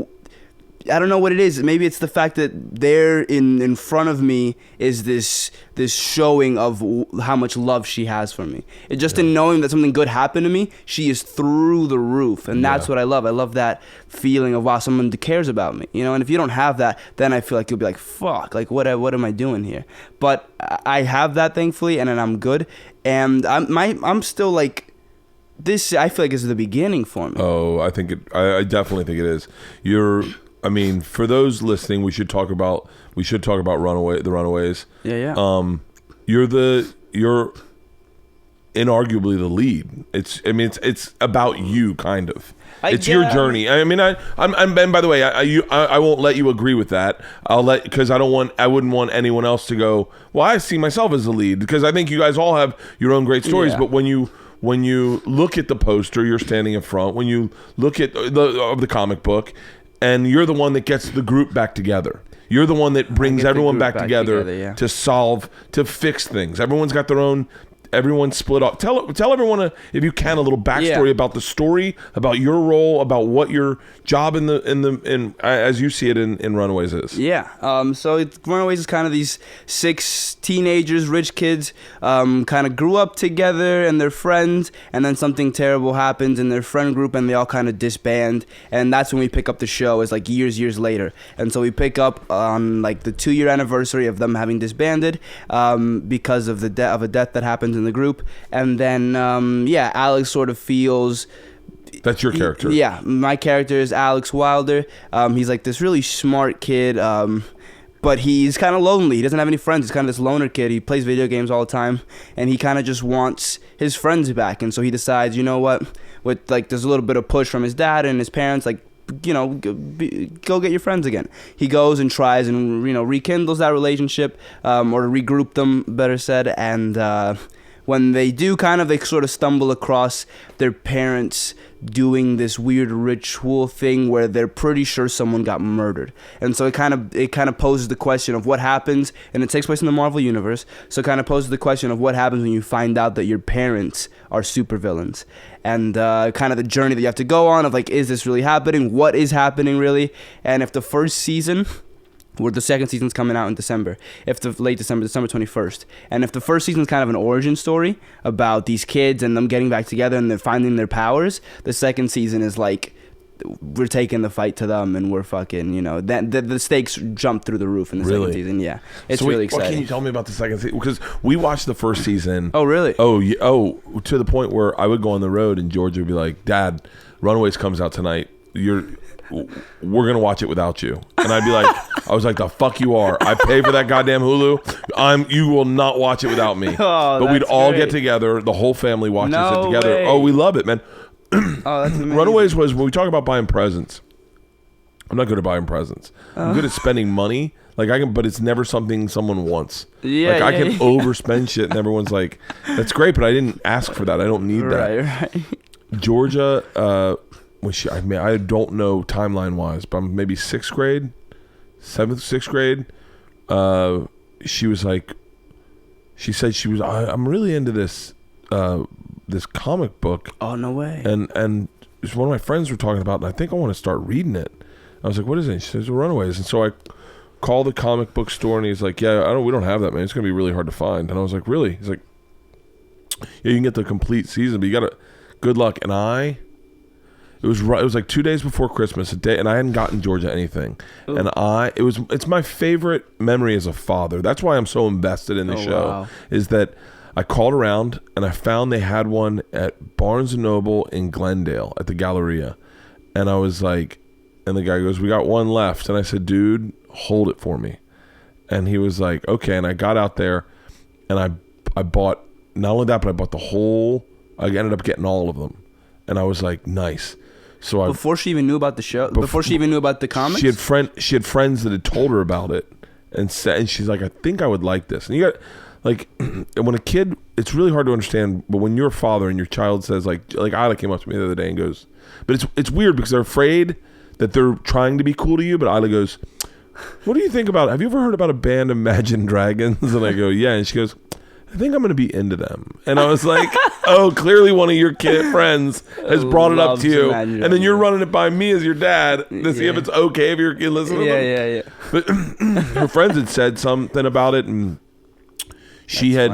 I don't know what it is. Maybe it's the fact that there in front of me is this showing of how much love she has for me. It just in knowing that something good happened to me, she is through the roof, and that's what I love. I love that feeling of, wow, someone cares about me, And if you don't have that, then I feel like you'll be like, fuck, what am I doing here? But I have that, thankfully, and then I'm good, and I'm still like. This I feel like is the beginning for me. Oh, I I definitely think it is. For those listening, we should talk about the Runaways. Yeah. You're inarguably the lead. It's about you, kind of. It's your journey. I'm and by the way, I won't let you agree with that. Because I wouldn't want anyone else to go, well, I see myself as the lead, because I think you guys all have your own great stories. But when you look at the poster, you're standing in front. When you look at the comic book, and you're the one that gets the group back together. You're the one that brings everyone back together to fix things. Everyone's got their own. Everyone's split up. Tell everyone, if you can, a little backstory about the story, about your role, about what your job in as you see it in Runaways is. Yeah. So Runaways is kind of these 6 teenagers, rich kids, kind of grew up together and they're friends, and then something terrible happens in their friend group and they all kind of disband, and that's when we pick up the show. It's like years later, and so we pick up on like the 2-year anniversary of them having disbanded because of a death that happens in the group. And then Alex sort of feels that's your character. My character is Alex Wilder. He's like this really smart kid, but he's kind of lonely. He doesn't have any friends. He's kind of this loner kid. He plays video games all the time, and he kind of just wants his friends back. And so he decides, you know what, with like there's a little bit of push from his dad and his parents, like, you know, go get your friends again. He goes and tries and, you know, rekindles that relationship, or regroup them, better said. And when they do, they sort of stumble across their parents doing this weird ritual thing where they're pretty sure someone got murdered. And so it kind of poses the question of what happens, and it takes place in the Marvel universe, so it kind of poses the question of what happens when you find out that your parents are supervillains, and kind of the journey that you have to go on of like, is this really happening? What is happening really? And if the first season, where the second season's coming out in December, December 21st. And if the first season's kind of an origin story about these kids and them getting back together and they're finding their powers, the second season is like, we're taking the fight to them and we're fucking, you know, the stakes jump through the roof in the second season. Yeah, it's really exciting. What can you tell me about the second season? Because we watched the first season. Oh, really? Oh, to the point where I would go on the road and Georgia would be like, Dad, Runaways comes out tonight. We're gonna watch it without you. And I'd be like, I was like, the fuck you are. I pay for that goddamn Hulu. You will not watch it without me. But we'd all get together. The whole family watches it together. Way. Oh, we love it, man. Oh, that's amazing. Runaways was, when we talk about buying presents, I'm not good at buying presents. I'm good at spending money. Like I can, but it's never something someone wants. I can overspend shit, and everyone's like, "That's great," but I didn't ask for that. I don't need that. Right. Georgia, I don't know timeline wise, but maybe 6th grade, 6th grade. She was like, she said she was. I'm really into this comic book. Oh, no way. And one of my friends were talking about, and I think I want to start reading it. I was like, what is it? She says, Runaways. And so I called the comic book store, and he's like, yeah, we don't have that, man. It's gonna be really hard to find. And I was like, really? He's like, yeah, you can get the complete season, but you gotta, good luck. And it was like 2 days before Christmas, a day, and I hadn't gotten Georgia anything. Ooh. And it's my favorite memory as a father. That's why I'm so invested in the show. Wow. Is that I called around and I found they had one at Barnes & Noble in Glendale at the Galleria. And I was like, and the guy goes, we got one left. And I said, dude, hold it for me. And he was like, okay. And I got out there and I bought, not only that, but I bought I ended up getting all of them. And I was like, nice. So before she even knew about the show, before she even knew about the comics, she had friends that had told her about it, and she's like, I think I would like this. And you got, like, when a kid, it's really hard to understand, but when you're a father and your child says, like Isla came up to me the other day and goes, but it's weird because they're afraid that they're trying to be cool to you, but Isla goes, what do you think about, have you ever heard about a band, Imagine Dragons? And I go, yeah. And she goes, I think I'm going to be into them. And I was like, oh, clearly one of your kid friends has brought it up to you. And then you're running it by me as your dad to see if it's okay if your kid listens to them. Yeah. But her friends had said something about it, and she had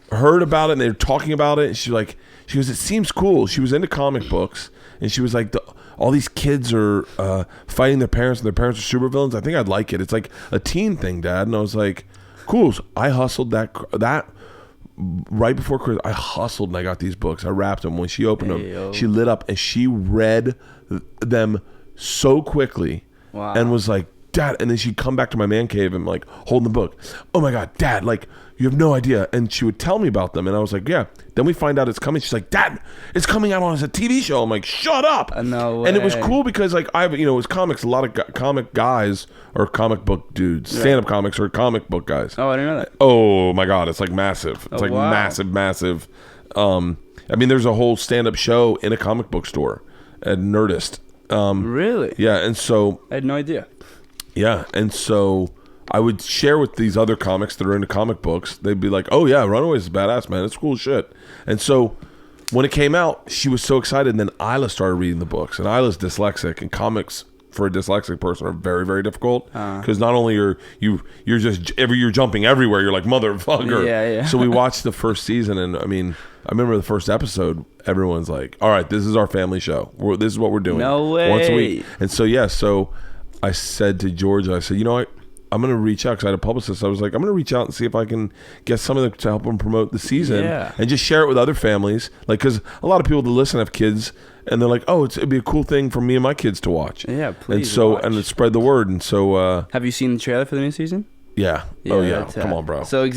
heard about it, and they were talking about it. And she goes, it seems cool. She was into comic books, and she was like, all these kids are fighting their parents, and their parents are supervillains. I think I'd like it. It's like a teen thing, Dad. And I was like, cool. So I hustled that right before Christmas. I hustled and I got these books. I wrapped them. When she opened them, she lit up and she read them so quickly. Wow. And was like, Dad. And then she'd come back to my man cave and like holding the book. Oh my God, Dad, like you have no idea. And she would tell me about them. And I was like, yeah. Then we find out it's coming. She's like, Dad, it's coming out on as a TV show. I'm like, shut up. No way. And it was cool because like it was comics. A lot of comic guys are comic book dudes. Yeah. Stand-up comics are comic book guys. Oh, I didn't know that. Oh my God, it's like massive. It's massive. I mean, there's a whole stand-up show in a comic book store at Nerdist. Really? Yeah, and so I had no idea. Yeah, and so I would share with these other comics that are into comic books. They'd be like, "Oh yeah, Runaways is badass, man. It's cool shit." And so when it came out, she was so excited. And then Isla started reading the books, and Isla's dyslexic, and comics for a dyslexic person are very, very difficult because not only you're jumping everywhere. You're like motherfucker. Yeah. So we watched the first season, and I mean, I remember the first episode. Everyone's like, "All right, this is our family show. This is what we're doing. No way. Once a week." And so I said to Georgia, I said, "You know what? I'm going to reach out," because I had a publicist. I was like, I'm going to reach out and see if I can get some of them to help them promote the season and just share it with other families. Like, because a lot of people that listen have kids, and they're like, "Oh, it'd be a cool thing for me and my kids to watch." Yeah, please. And so, watch. and it spread the word. And so, have you seen the trailer for the new season? Yeah. Oh yeah. Come on, bro. So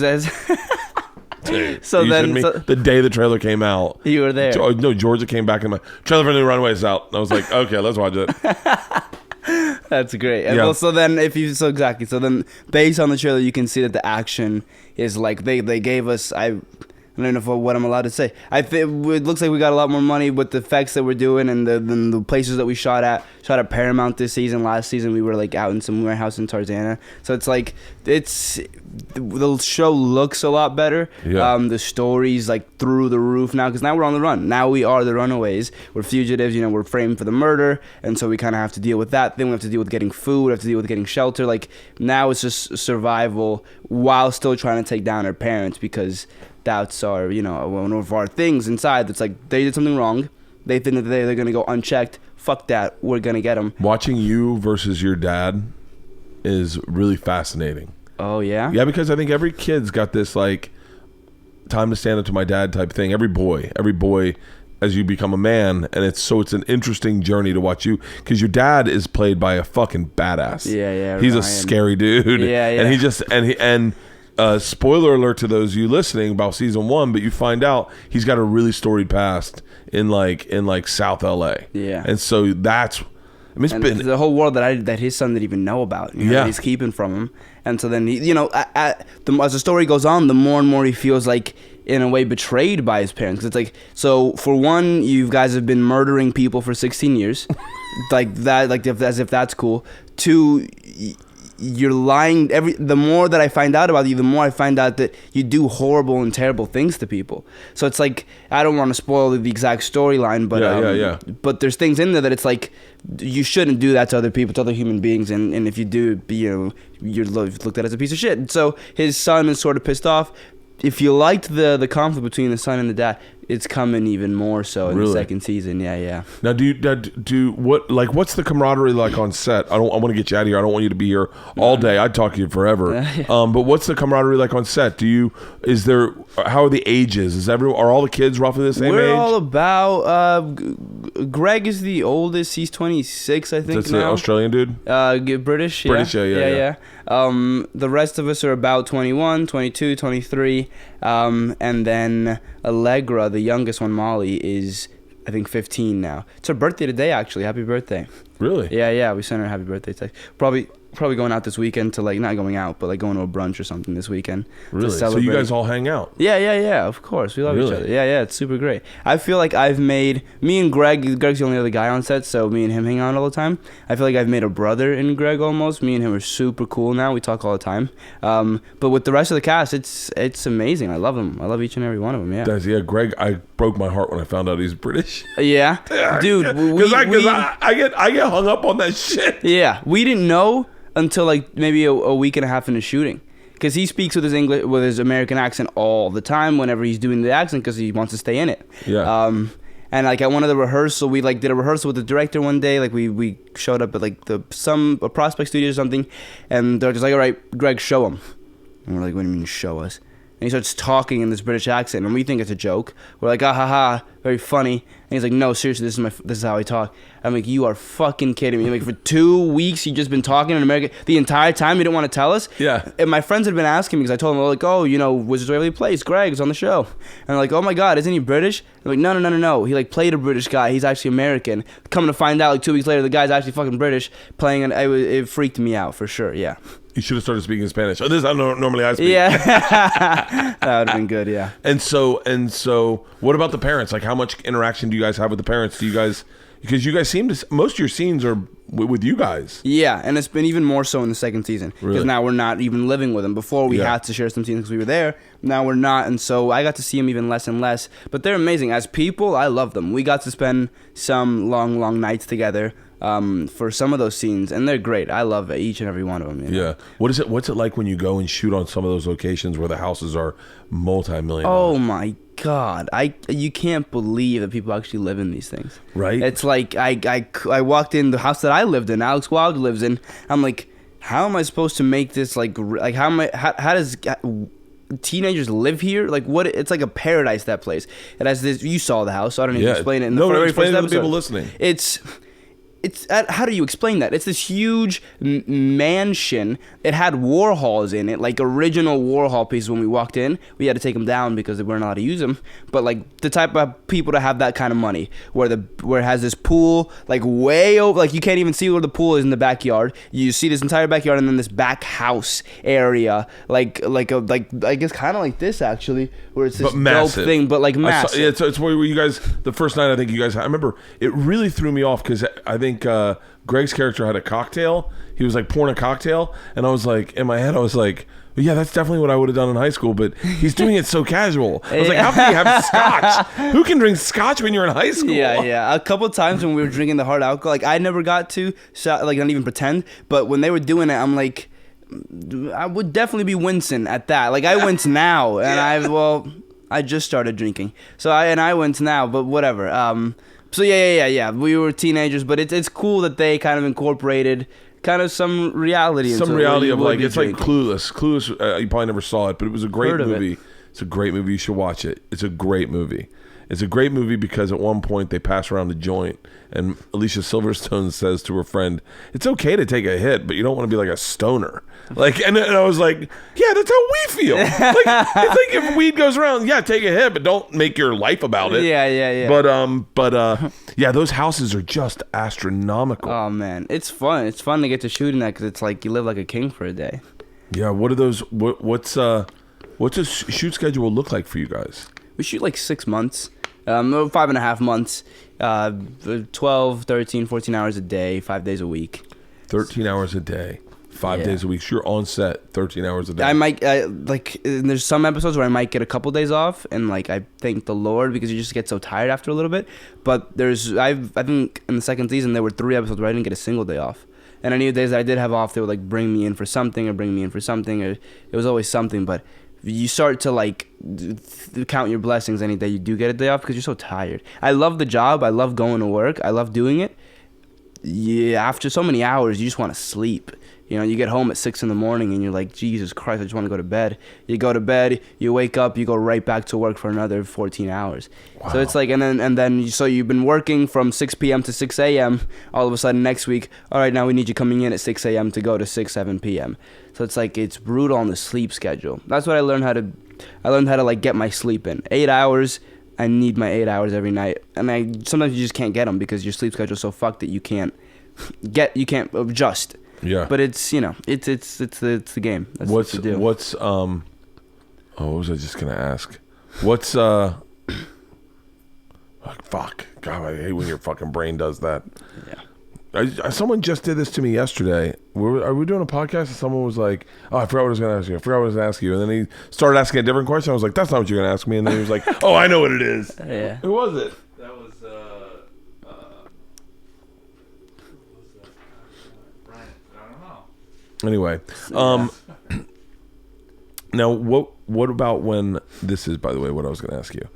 Dude, so then the day the trailer came out, you were there. No, Georgia came back and my trailer for the new Runaways is out. And I was like, okay, let's watch it. That's great. And well, so then so then based on the trailer, you can see that the action is like they gave us. I don't know what I'm allowed to say. It looks like we got a lot more money with the effects that we're doing and the places that we shot at Paramount this season. Last season we were like out in some warehouse in Tarzana. So it's like the show looks a lot better. Yeah. The story's like through the roof now because now we're on the run. Now we are the Runaways. We're fugitives. We're framed for the murder, and so we kind of have to deal with that. Then we have to deal with getting food. We have to deal with getting shelter. Like now it's just survival while still trying to take down our parents because that's our, one of our things inside. That's like they did something wrong. They think that they're gonna go unchecked. Fuck that. We're gonna get them. Watching you versus your dad is really fascinating. Oh yeah. Yeah, because I think every kid's got this like time to stand up to my dad type thing. Every boy, as you become a man, and it's an interesting journey to watch you because your dad is played by a fucking badass. Yeah. He's Ryan. A scary dude. Yeah. And he just spoiler alert to those of you listening about season 1, but you find out he's got a really storied past in South LA. Yeah. And so that's it's been the whole world that his son didn't even know about. That he's keeping from him. And so then as the story goes on, the more and more he feels like in a way betrayed by his parents. 'Cause it's like, so for one, you guys have been murdering people for 16 years, like that, as if that's cool. 2, you're lying. The more that I find out about you, the more I find out that you do horrible and terrible things to people. So it's like, I don't want to spoil the exact storyline, but but there's things in there that it's like you shouldn't do that to other people, to other human beings, and if you do, you're looked at as a piece of shit. And so his son is sort of pissed off. If you liked the conflict between the son and the dad, it's coming even more so in the second season. Yeah. Now, what's the camaraderie like on set? I want to get you out of here. I don't want you to be here all day. I'd talk to you forever. But what's the camaraderie like on set? How are the ages? Are all the kids roughly the same age? We're all about. Greg is the oldest. He's 26, I think. That's now. An Australian dude. British. Yeah. British. Yeah. The rest of us are about 21, 22, 23, and then Allegra, the youngest one, Molly, is I think 15 now. It's her birthday today, actually. Happy birthday. Really? Yeah. We sent her a happy birthday text. Probably going out this weekend to not going out, but going to a brunch or something this weekend. Really? So you guys all hang out? Yeah. Of course, we love each other. Yeah. It's super great. I feel like I've made me and Greg. Greg's the only other guy on set, so me and him hang out all the time. I feel like I've made a brother in Greg almost. Me and him are super cool now. We talk all the time. But with the rest of the cast, it's amazing. I love them. I love each and every one of them. Yeah. Greg, I broke my heart when I found out he's British. Yeah, dude. Because I get hung up on that shit. Yeah, we didn't know until maybe a week and a half into shooting, because he speaks with his American accent all the time whenever he's doing the accent because he wants to stay in it. Yeah. And at one of the rehearsal, we did a rehearsal with the director one day. We showed up at a Prospect studio or something, and they're just like, "All right, Greg, show him." And we're like, "What do you mean show us?" And he starts talking in this British accent, and we think it's a joke. We're like, "Ah ha ha, very funny." And he's like, "No, seriously, this is how I talk." I'm like, "You are fucking kidding me!" For 2 weeks, you just been talking in American the entire time. You didn't want to tell us. Yeah. And my friends had been asking me because I told them, Wizards Waverly Place, Greg's on the show, and they're like, "Oh my God, isn't he British?" I'm like, No. He played a British guy. He's actually American. Coming to find out, 2 weeks later, the guy's actually fucking British playing, and it freaked me out for sure. Yeah. You should have started speaking Spanish. This I normally I speak. Yeah. That would have been good, yeah. And so what about the parents? How much interaction do you guys have with the parents? Do you guys, because you guys seem to, most of your scenes are with you guys. Yeah, and it's been even more so in the second season because Really? now we're not even living with them. Before we had to share some scenes because we were there. Now we're not, and so I got to see them even less and less. But they're amazing as people. I love them. We got to spend some long nights together for some of those scenes, and they're great. I love each and every one of them. You know? Yeah. What's it like when you go and shoot on some of those locations where the houses are multi-million? Oh my God, you can't believe that people actually live in these things. Right. It's like I walked in the house that I lived in, Alex Wilde lives in. I'm like, how am I supposed to make this like how does teenagers live here? Like what? It's like a paradise, that place. It has this. You saw the house, so I don't need to explain it. In the very explain first it to episode. the people listening. It's how do you explain that? It's this huge mansion. It had Warhols in it, like original Warhol pieces. When we walked in, we had to take them down because they weren't allowed to use them. But like the type of people to have that kind of money, where it has this pool like way over, like you can't even see where the pool is in the backyard. You see this entire backyard and then this back house area, like I guess kind of like this actually, where it's this dope thing, but like massive. It's where you guys the first night I think you guys. I remember it really threw me off because I think. Greg's character had a cocktail. He was like pouring a cocktail, and I was like, in my head, I was like, well, yeah, that's definitely what I would have done in high school, but he's doing it so casual. I was like, how can you have scotch? Who can drink scotch when you're in high school? Yeah. A couple of times when we were drinking the hard alcohol, like I never got to, like not even pretend, but when they were doing it, I'm like, I would definitely be wincing at that. Like I wince now, and I just started drinking, so I wince now, but whatever. So yeah. We were teenagers, but it's cool that they kind of incorporated kind of some reality. Some reality of like it's drinking. Like Clueless. Clueless, you probably never saw it, but it was a great movie. It's a great movie. You should watch it. It's a great movie. It's a great movie because at one point they pass around the joint, and Alicia Silverstone says to her friend, "It's okay to take a hit, but you don't want to be like a stoner." Like, and I was like, "Yeah, that's how we feel." Like, it's like if weed goes around, yeah, take a hit, but don't make your life about it. Yeah. But yeah, those houses are just astronomical. Oh man, it's fun. It's fun to get to shoot in that because it's like you live like a king for a day. Yeah. What are those? What's a shoot schedule look like for you guys? We shoot like 6 months. 5.5 months, 12, 13, 14 hours a day, 5 days a week. 13 hours a day, 5 days a week. So you're on set 13 hours a day. I might, there's some episodes where I might get a couple days off, and like I thank the Lord because you just get so tired after a little bit. But I think in the second season there were 3 episodes where I didn't get a single day off. And any days that I did have off, they would like bring me in for something, or it was always something. But you start to like count your blessings any day you do get a day off because you're so tired. I love the job. I love going to work. I love doing it. Yeah, after so many hours, you just want to sleep. You know, you get home at 6 a.m. and you're like, Jesus Christ, I just want to go to bed. You go to bed, you wake up, you go right back to work for another 14 hours. Wow. So it's like, and then so you've been working from 6 p.m. to 6 a.m. All of a sudden next week, all right, now we need you coming in at 6 a.m. to go to 7 p.m. So it's like, it's brutal on the sleep schedule. That's what I learned how to like get my sleep in. 8 hours. I need my 8 hours every night. And sometimes you just can't get them because your sleep schedule is so fucked that you can't adjust. Yeah. But it's, you know, it's the game. That's what to do. What was I just gonna ask? What's fuck. God, I hate when your fucking brain does that. Yeah. Someone just did this to me yesterday. Are we doing a podcast? And someone was like, "Oh, I forgot what I was going to ask you." And then he started asking a different question. I was like, "That's not what you're going to ask me." And then he was like, "Oh, I know what it is." Yeah. Who was it? That was Brian. I don't know. Anyway, now what about when this is? By the way, what I was going to ask you.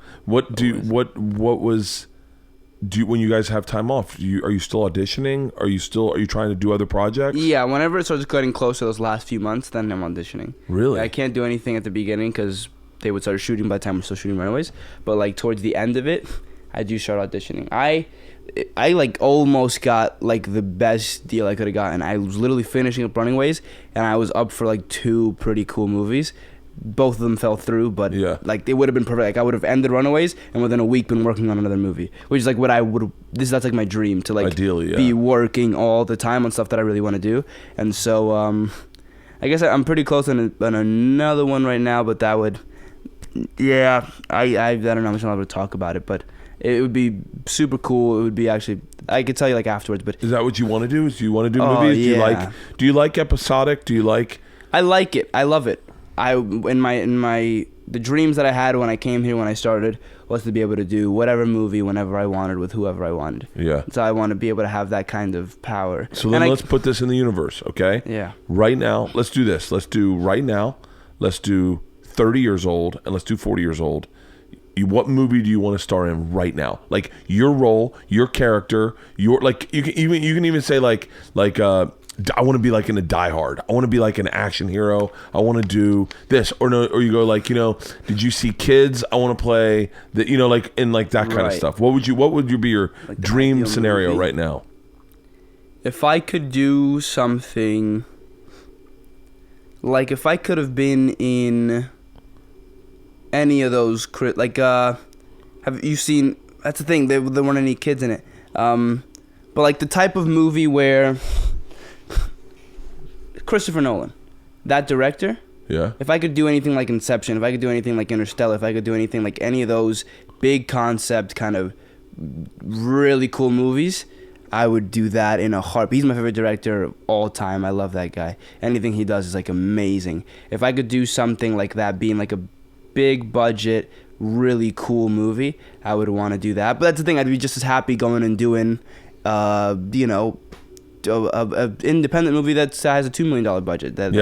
When you guys have time off, are you still auditioning? Are you trying to do other projects? Yeah, whenever it starts getting close to those last few months, then I'm auditioning. Really? I can't do anything at the beginning because they would start shooting by the time we're still shooting Runaways. But like towards the end of it, I do start auditioning. I like almost got like the best deal I could have gotten. I was literally finishing up Runaways, and I was up for like 2 pretty cool movies. Both of them fell through, but like it would have been perfect. Like I would have ended Runaways and within a week been working on another movie, which is like what I would. That's like my dream to like ideally, be working all the time on stuff that I really want to do. And so I guess I'm pretty close on another one right now, but that would, I don't know how much I'm able to talk about it, but it would be super cool. It would be actually, I could tell you like afterwards, but is that what you want to do? Do you want to do movies? Yeah. Do you like episodic? Do you like? I like it. I love it. The dreams that I had when I came here, when I started, was to be able to do whatever movie whenever I wanted with whoever I wanted. Yeah. So I want to be able to have that kind of power. So then let's put this in the universe, okay? Yeah. Right now, let's do this. Let's do right now. Let's do 30 years old and let's do 40 years old. What movie do you want to star in right now? Like your role, your character, your like. You can even say like I want to be like in a Die Hard. I want to be like an action hero. I want to do this or no, or you go like, did you see Kids? I want to play that, like in like that kind of stuff. What would you be your like dream scenario movie right now? If I could do something, like if I could have been in any of those, like have you seen? That's the thing. There weren't any kids in it. But like the type of movie where Christopher Nolan, that director. Yeah. If I could do anything like Inception, if I could do anything like Interstellar, if I could do anything like any of those big concept kind of really cool movies, I would do that in a heartbeat. He's my favorite director of all time. I love that guy. Anything he does is like amazing. If I could do something like that, being like a big budget, really cool movie, I would want to do that. But that's the thing. I'd be just as happy going and doing, a independent movie that has a $2 million budget that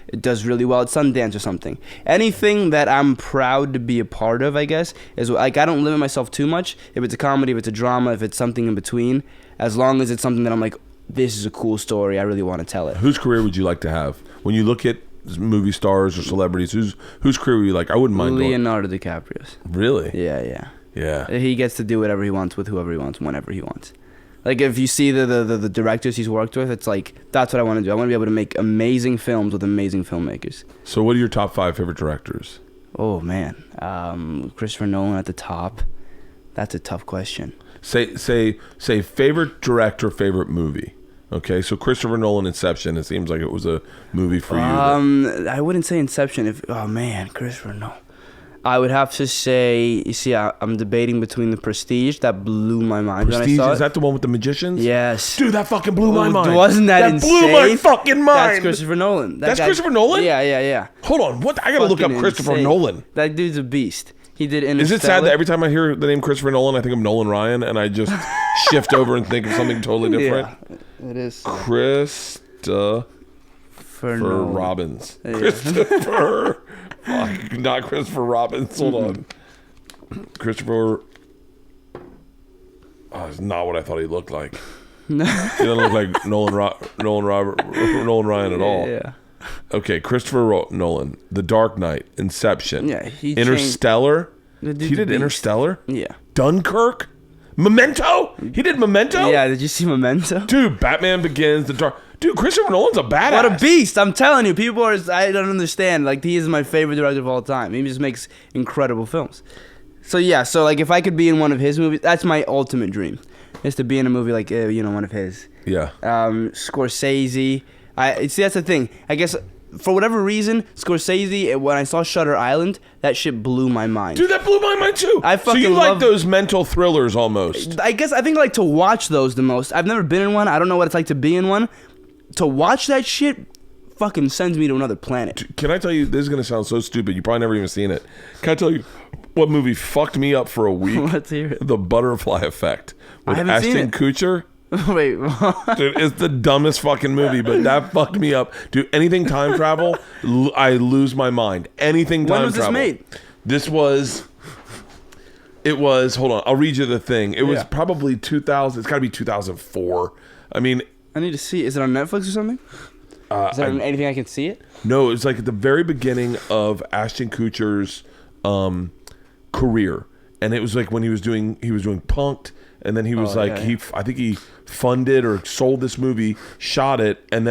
it does really well at Sundance or something. Anything that I'm proud to be a part of, I guess, is like I don't limit myself too much. If it's a comedy, if it's a drama, if it's something in between, as long as it's something that I'm like, this is a cool story, I really want to tell it. Whose career would you like to have? When you look at movie stars or celebrities, whose career would you like? I wouldn't mind Leonardo DiCaprio's. Really? Yeah. He gets to do whatever he wants with whoever he wants, whenever he wants. Like, if you see the directors he's worked with, it's like, that's what I want to do. I want to be able to make amazing films with amazing filmmakers. So what are your top 5 favorite directors? Oh, man. Christopher Nolan at the top. That's a tough question. Say favorite director, favorite movie. Okay, so Christopher Nolan, Inception. It seems like it was a movie for you. I wouldn't say Inception. Christopher Nolan. I would have to say, you see, I'm debating between The Prestige. That blew my mind when I saw it. Is that the one with the magicians? Yes. Dude, that fucking blew my mind. Wasn't that insane? That blew my fucking mind. That's Christopher Nolan. That's Christopher Nolan? Yeah. Hold on, what? I gotta look up Christopher Nolan. That dude's a beast. He did Interstellar. Is it sad that every time I hear the name Christopher Nolan, I think of Nolan Ryan, and I just shift over and think of something totally different? Yeah, it is. Christopher Robbins. Yeah. Christopher... not Christopher Robbins. Hold on. Christopher... Oh, it's not what I thought he looked like. He doesn't look like Nolan Ryan at all. Yeah. Okay, Christopher Nolan, The Dark Knight, Inception, Interstellar. He did Interstellar? Yeah. Dunkirk? Memento? He did Memento? Yeah, did you see Memento? Dude, Batman Begins, The Dark... Dude, Christopher Nolan's a badass. What a beast. I'm telling you, I don't understand. Like, he is my favorite director of all time. He just makes incredible films. So, yeah, like, if I could be in one of his movies, that's my ultimate dream, is to be in a movie like, one of his. Yeah. Scorsese. See, that's the thing. I guess... For whatever reason, Scorsese, when I saw Shutter Island, that shit blew my mind. Dude, that blew my mind too. So you like those mental thrillers almost? I think I like to watch those the most. I've never been in one. I don't know what it's like to be in one. To watch that shit fucking sends me to another planet. Can I tell you, this is going to sound so stupid. You probably never even seen it. Can I tell you what movie fucked me up for a week? Let's hear it. The Butterfly Effect. With I haven't seen it. Kutcher. Wait, what? Dude, it's the dumbest fucking movie, but that fucked me up. Dude, anything time travel, I lose my mind. Anything time travel. When was this made? It was, hold on, I'll read you the thing. It was probably 2000, it's got to be 2004. I mean... I need to see it. Is it on Netflix or something? Is there anything I can see it? No, it's like at the very beginning of Ashton Kutcher's career. And it was like when he was doing Punk'd, and then he was I think he funded or sold this movie, shot it, and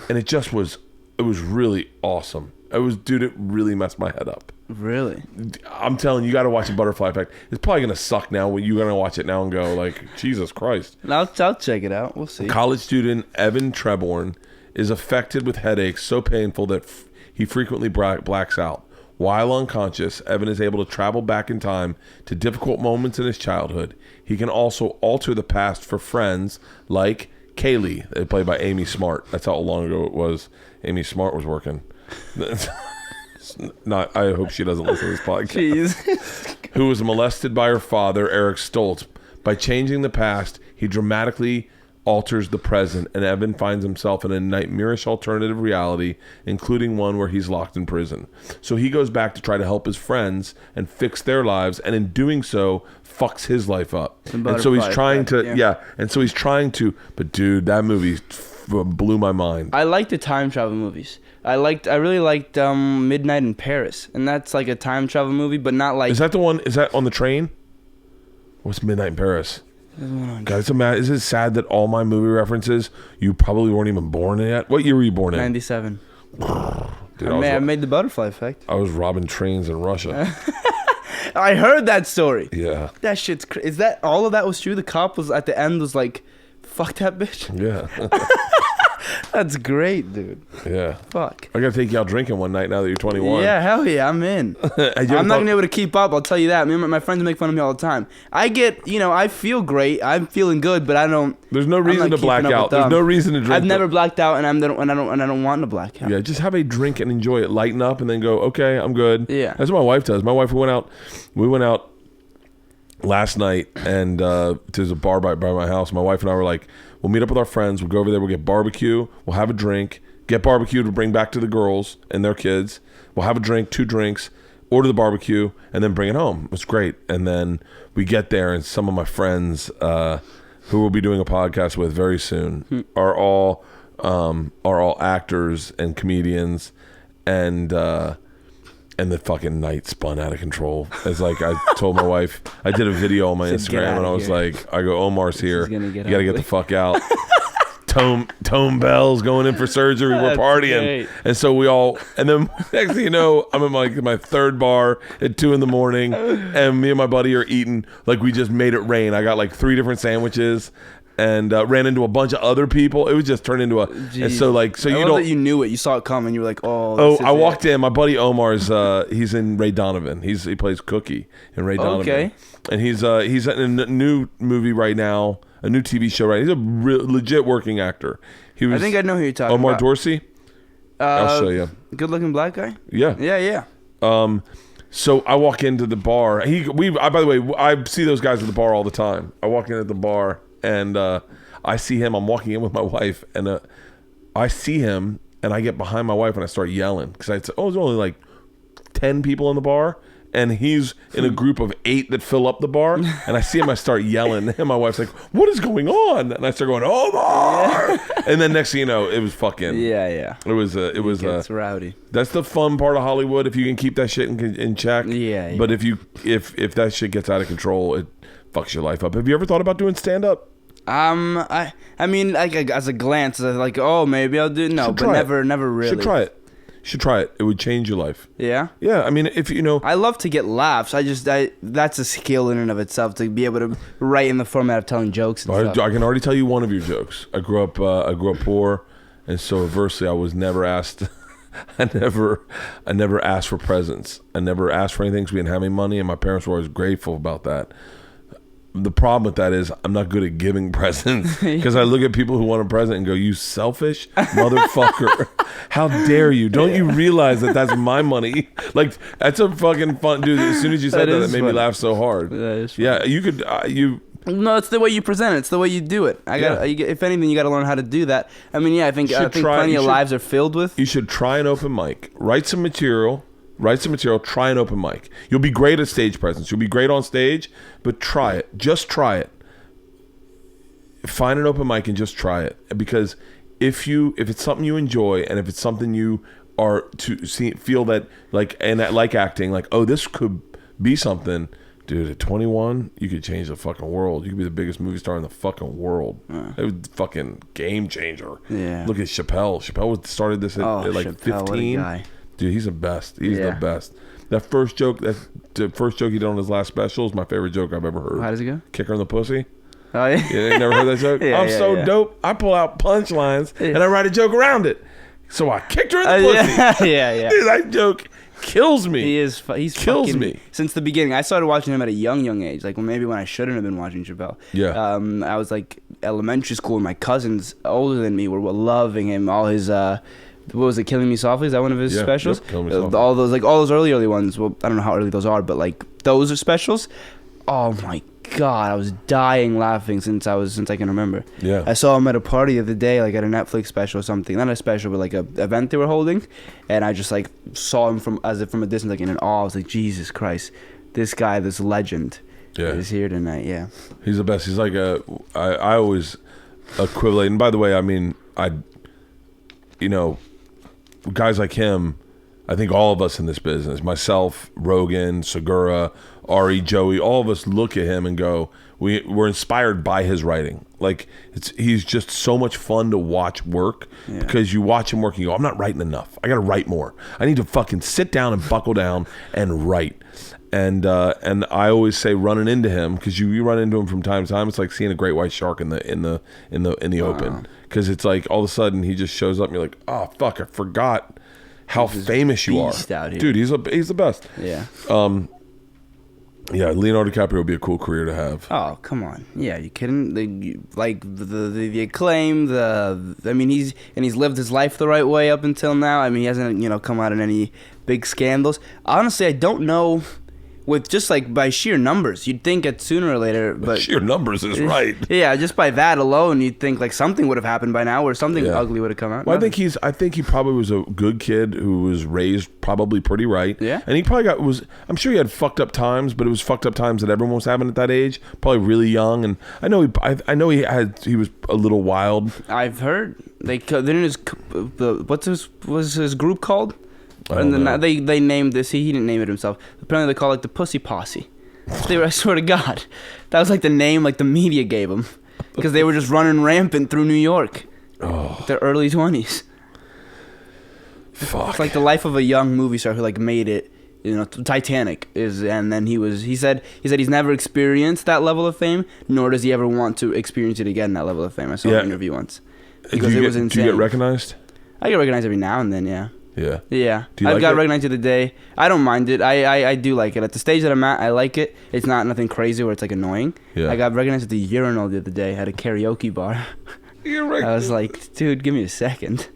it was really awesome. It really messed my head up. Really? I'm telling you, you got to watch The Butterfly Effect. It's probably gonna suck now when you're gonna watch it now and go like, Jesus Christ. I'll check it out. We'll see. College student Evan Treborn is affected with headaches so painful that he frequently blacks out. While unconscious, Evan is able to travel back in time to difficult moments in his childhood. He can also alter the past for friends like Kaylee, played by Amy Smart. That's how long ago it was Amy Smart was working. Not. I hope she doesn't listen to this podcast. Jeez. Who was molested by her father, Eric Stoltz. By changing the past, he dramatically alters the present, and Evan finds himself in a nightmarish alternative reality, including one where he's locked in prison. So he goes back to try to help his friends and fix their lives, and in doing so, fucks his life up. And so he's trying to, and so he's trying to, but dude, that movie blew my mind. I like the time travel movies. I really liked Midnight in Paris, and that's like a time travel movie, but not like... Is that the one, is that on the train? What's Midnight in Paris? God, is it sad that all my movie references, you probably weren't even born yet? What year were you born in? 97. Dude, I made the butterfly effect. I was robbing trains in Russia. I heard that story. Yeah. That shit's crazy. Is that all of that was true? The cop was at the end was like, fuck that bitch? Yeah. That's great, dude. Yeah. Fuck. I gotta take you out drinking one night now that you're 21. Yeah, hell yeah, I'm in. I'm not gonna be able to keep up, I'll tell you that. My friends make fun of me all the time. I get, I feel great. I'm feeling good, but I don't. There's no reason to black out. There's no reason to drink. I've never blacked out, and I don't want to black out. Yeah, just have a drink and enjoy it. Lighten up, and then go. Okay, I'm good. Yeah. That's what my wife does. My wife, we went out last night, and there's a bar by my house. My wife and I were like, we'll meet up with our friends. We'll go over there. We'll get barbecue. We'll have a drink. Get barbecue to bring back to the girls and their kids. We'll have a drink, 2 drinks, order the barbecue, and then bring it home. It was great. And then we get there, and some of my friends who we'll be doing a podcast with very soon are all actors and comedians, and the fucking night spun out of control. It's like I told my wife, I did a video on my Instagram, and I was like, I go, Omar's here. You gotta get the fuck out. Tone Bell's going in for surgery. We're partying. Great. And so we all, and then next thing you know, I'm in my third bar at 2 a.m, and me and my buddy are eating like we just made it rain. I got like 3 different sandwiches. And ran into a bunch of other people. It was just turned into a. Jeez. And so I love that you knew it. You saw it coming. You were like, oh. I walked in. My buddy Omar's. He's in Ray Donovan. He plays Cookie in Ray Donovan. Okay. And he's in a new movie right now, a new TV show. Right. He's a legit working actor. I think I know who you're talking about. Omar Dorsey. I'll show you. Good looking black guy. Yeah. Yeah. So I walk into the bar. By the way, I see those guys at the bar all the time. I walk in at the bar. And I see him. I'm walking in with my wife, and I see him, and I get behind my wife, and I start yelling because I said, there's only like 10 people in the bar, and he's in a group of 8 that fill up the bar, and I see him. I start yelling, and my wife's like, "What is going on?" And I start going, "Omar!" And then next thing you know, it was fucking yeah. It was rowdy. That's the fun part of Hollywood if you can keep that shit in check. Yeah. But if that shit gets out of control, it fucks your life up. Have you ever thought about doing stand up? I mean, like as a glance, like, oh, maybe I'll do but never really. Should try it. It would change your life. Yeah. Yeah. I mean, if I love to get laughs. That's a skill in and of itself to be able to write in the format of telling jokes. And stuff. I can already tell you one of your jokes. I grew up poor, and so adversely, I was never asked. I never asked for presents. I never asked for anything because we didn't have any money, and my parents were always grateful about that. The problem with that is I'm not good at giving presents because I look at people who want a present and go, "You selfish motherfucker! How dare you? Don't you realize that that's my money?" Like that's a fucking fun dude. As soon as you said that made me laugh so hard. That is funny. Yeah, you could No, it's the way you present it. It's the way you do it. If anything, you got to learn how to do that. I mean, I think plenty of lives are filled with. You should try an open mic. Write some material, try an open mic. You'll be great at stage presence. You'll be great on stage, but try it. Just try it. Find an open mic and just try it. Because if it's something you enjoy and if it's something you are feel that like acting, like, oh, this could be something, dude, at 21, you could change the fucking world. You could be the biggest movie star in the fucking world. It was fucking game changer. Yeah. Look at Chappelle. Chappelle started this at like Chappelle, 15. What a guy. Dude, he's the best. He's the best. The first joke he did on his last special is my favorite joke I've ever heard. How does it go? Kick her in the pussy. Oh, yeah. You never heard that joke? I'm so dope. I pull out punchlines and I write a joke around it. So I kicked her in the pussy. Yeah. Dude, that joke kills me. He's kills fucking, me since the beginning. I started watching him at a young age, like maybe when I shouldn't have been watching Chappelle. Yeah. I was like elementary school, and my cousins older than me were loving him. All his what was it, Killing Me Softly? Is that one of his specials? Yep, Killing Me Softly. All those early ones. Well, I don't know how early those are, but like those are specials. Oh my God, I was dying laughing since I can remember. Yeah. I saw him at a party the other day, like at a Netflix special or something. Not a special, but like a event they were holding, and I just like saw him from a distance, like in awe. I was like, Jesus Christ, this guy, this legend, is here tonight. Yeah. He's the best. He's like I always equivalent. And by the way, I mean guys like him, I think all of us in this business, myself, Rogan, Segura, Ari, Joey, all of us look at him and go, we're inspired by his writing. Like he's just so much fun to watch work because you watch him work and you go, I'm not writing enough. I got to write more. I need to fucking sit down and buckle down and write. And I always say running into him, because you run into him from time to time, it's like seeing a great white shark in the open, because it's like all of a sudden he just shows up and you're like, oh fuck, I forgot how famous you are, dude. He's the best. Yeah. Yeah, Leonardo DiCaprio would be a cool career to have. Oh, come on. Yeah, you kidding? The acclaim, I mean, he's lived his life the right way up until now. I mean, he hasn't, come out in any big scandals. Honestly, I don't know. With just like by sheer numbers, you'd think it sooner or later, but sheer numbers is right. Yeah, just by that alone, you'd think like something would have happened by now, or something ugly would have come out. Well, I think he probably was a good kid who was raised probably pretty right. Yeah, and he probably I'm sure he had fucked up times, but it was fucked up times that everyone was having at that age. Probably really young, and I know he was a little wild. I've heard what's his group called? And then they named this. He didn't name it himself. Apparently they call it the Pussy Posse. I swear to God, that was like the name like the media gave them, because they were just running rampant through New York. Their early 20s. Fuck. It's like the life of a young movie star who like made it. Titanic is, and then he said he's never experienced that level of fame, nor does he ever want to experience it again. That level of fame. I saw an interview once. Because it was insane. Do you get recognized? I get recognized every now and then. Yeah. Yeah. Yeah. I got recognized the other day. I don't mind it. I do like it. At the stage that I'm at, I like it. It's not nothing crazy where it's like annoying. Yeah. I got recognized at the urinal the other day at a karaoke bar. I was like, dude, give me a second.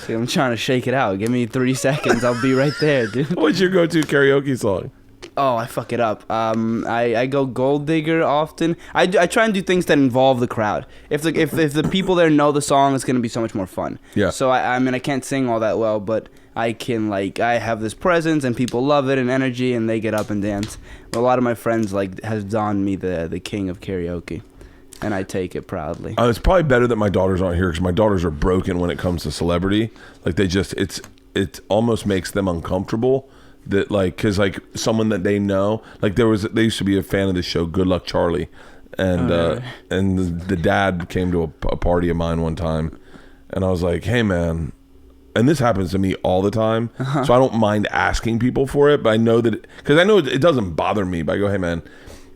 I'm trying to shake it out. Give me 3 seconds. I'll be right there, dude. What's your go-to karaoke song? Oh, I fuck it up. I go Gold Digger often. I try and do things that involve the crowd. If the people there know the song, it's gonna be so much more fun. Yeah. So I mean I can't sing all that well, but I can I have this presence and people love it and energy and they get up and dance. A lot of my friends has donned me the king of karaoke, and I take it proudly. It's probably better that my daughters aren't here, because my daughters are broken when it comes to celebrity. Like it almost makes them uncomfortable. That because someone that they know, they used to be a fan of the show Good Luck Charlie, and the dad came to a party of mine one time, and I was like, hey man, and this happens to me all the time, so I don't mind asking people for it, but I know that because I know it doesn't bother me, but I go, hey man,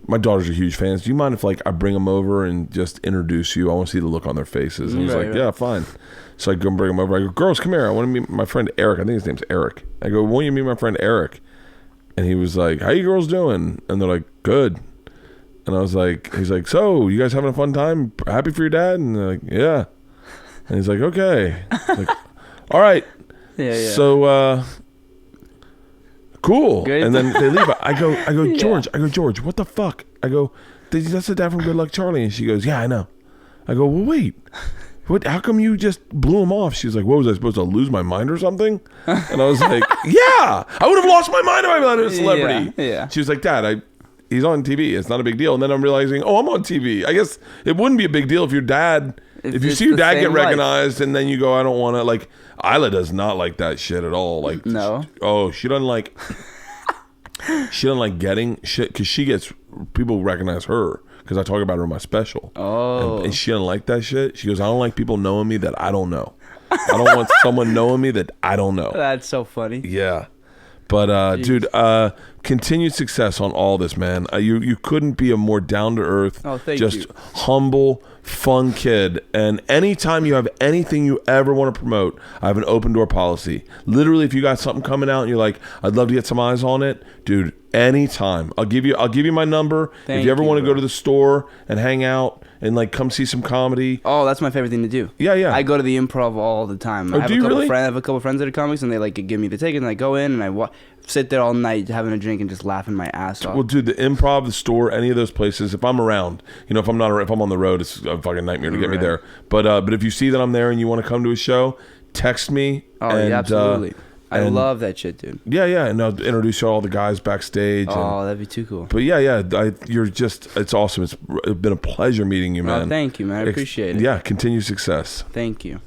my daughters are huge fans. Do you mind if I bring them over and just introduce you? I want to see the look on their faces. And he's yeah, fine. So I go and bring them over. I go, girls, come here. I want to meet my friend Eric. I think his name's Eric. I go, won't you meet my friend Eric? And he was like, how you girls doing? And they're like, good. And I was like, he's like, so you guys having a fun time? Happy for your dad? And they're like, yeah. And he's like, okay. Like, all right. Yeah. So, cool. Good. And then they leave. I go, George. I go, George, what the fuck? I go, that's the dad from Good Luck Charlie. And she goes, yeah, I know. I go, well, wait. What? How come you just blew him off? She's like, what, was I supposed to lose my mind or something? And I was like, yeah, I would have lost my mind if I was a celebrity. Yeah. She was like, Dad, he's on TV. It's not a big deal. And then I'm realizing, I'm on TV. I guess it wouldn't be a big deal if your dad, if you see your dad get recognized and then you go, I don't want to, Isla does not like that shit at all. No. She doesn't like, getting shit, because she gets, people recognize her. Because I talk about her in my special. Oh. And she doesn't like that shit. She goes, I don't like people knowing me that I don't know. I don't want someone knowing me that I don't know. That's so funny. Yeah. But dude, continued success on all this, man. You couldn't be a more down to earth, just humble, fun kid. And anytime you have anything you ever want to promote, I have an open door policy. Literally, if you got something coming out and you're like, I'd love to get some eyes on it, dude. Anytime, I'll give you my number. If you ever want to go to the store and hang out and like come see some comedy. Oh, that's my favorite thing to do. Yeah. I go to the Improv all the time. Oh, I have do you really? I have a couple friends that are comics, and they like give me the ticket, and I go in and I sit there all night having a drink and just laughing my ass off. Well, dude, the Improv, the store, any of those places, if I'm around, if I'm on the road, it's a fucking nightmare to get me there. But if you see that I'm there and you want to come to a show, text me. Oh, yeah, absolutely. I love that shit, dude. Yeah, and I'll introduce you to all the guys backstage. Oh, that'd be too cool. But it's awesome. It's been a pleasure meeting you, man. Oh, thank you, man. I appreciate it. Yeah, continued success. Thank you.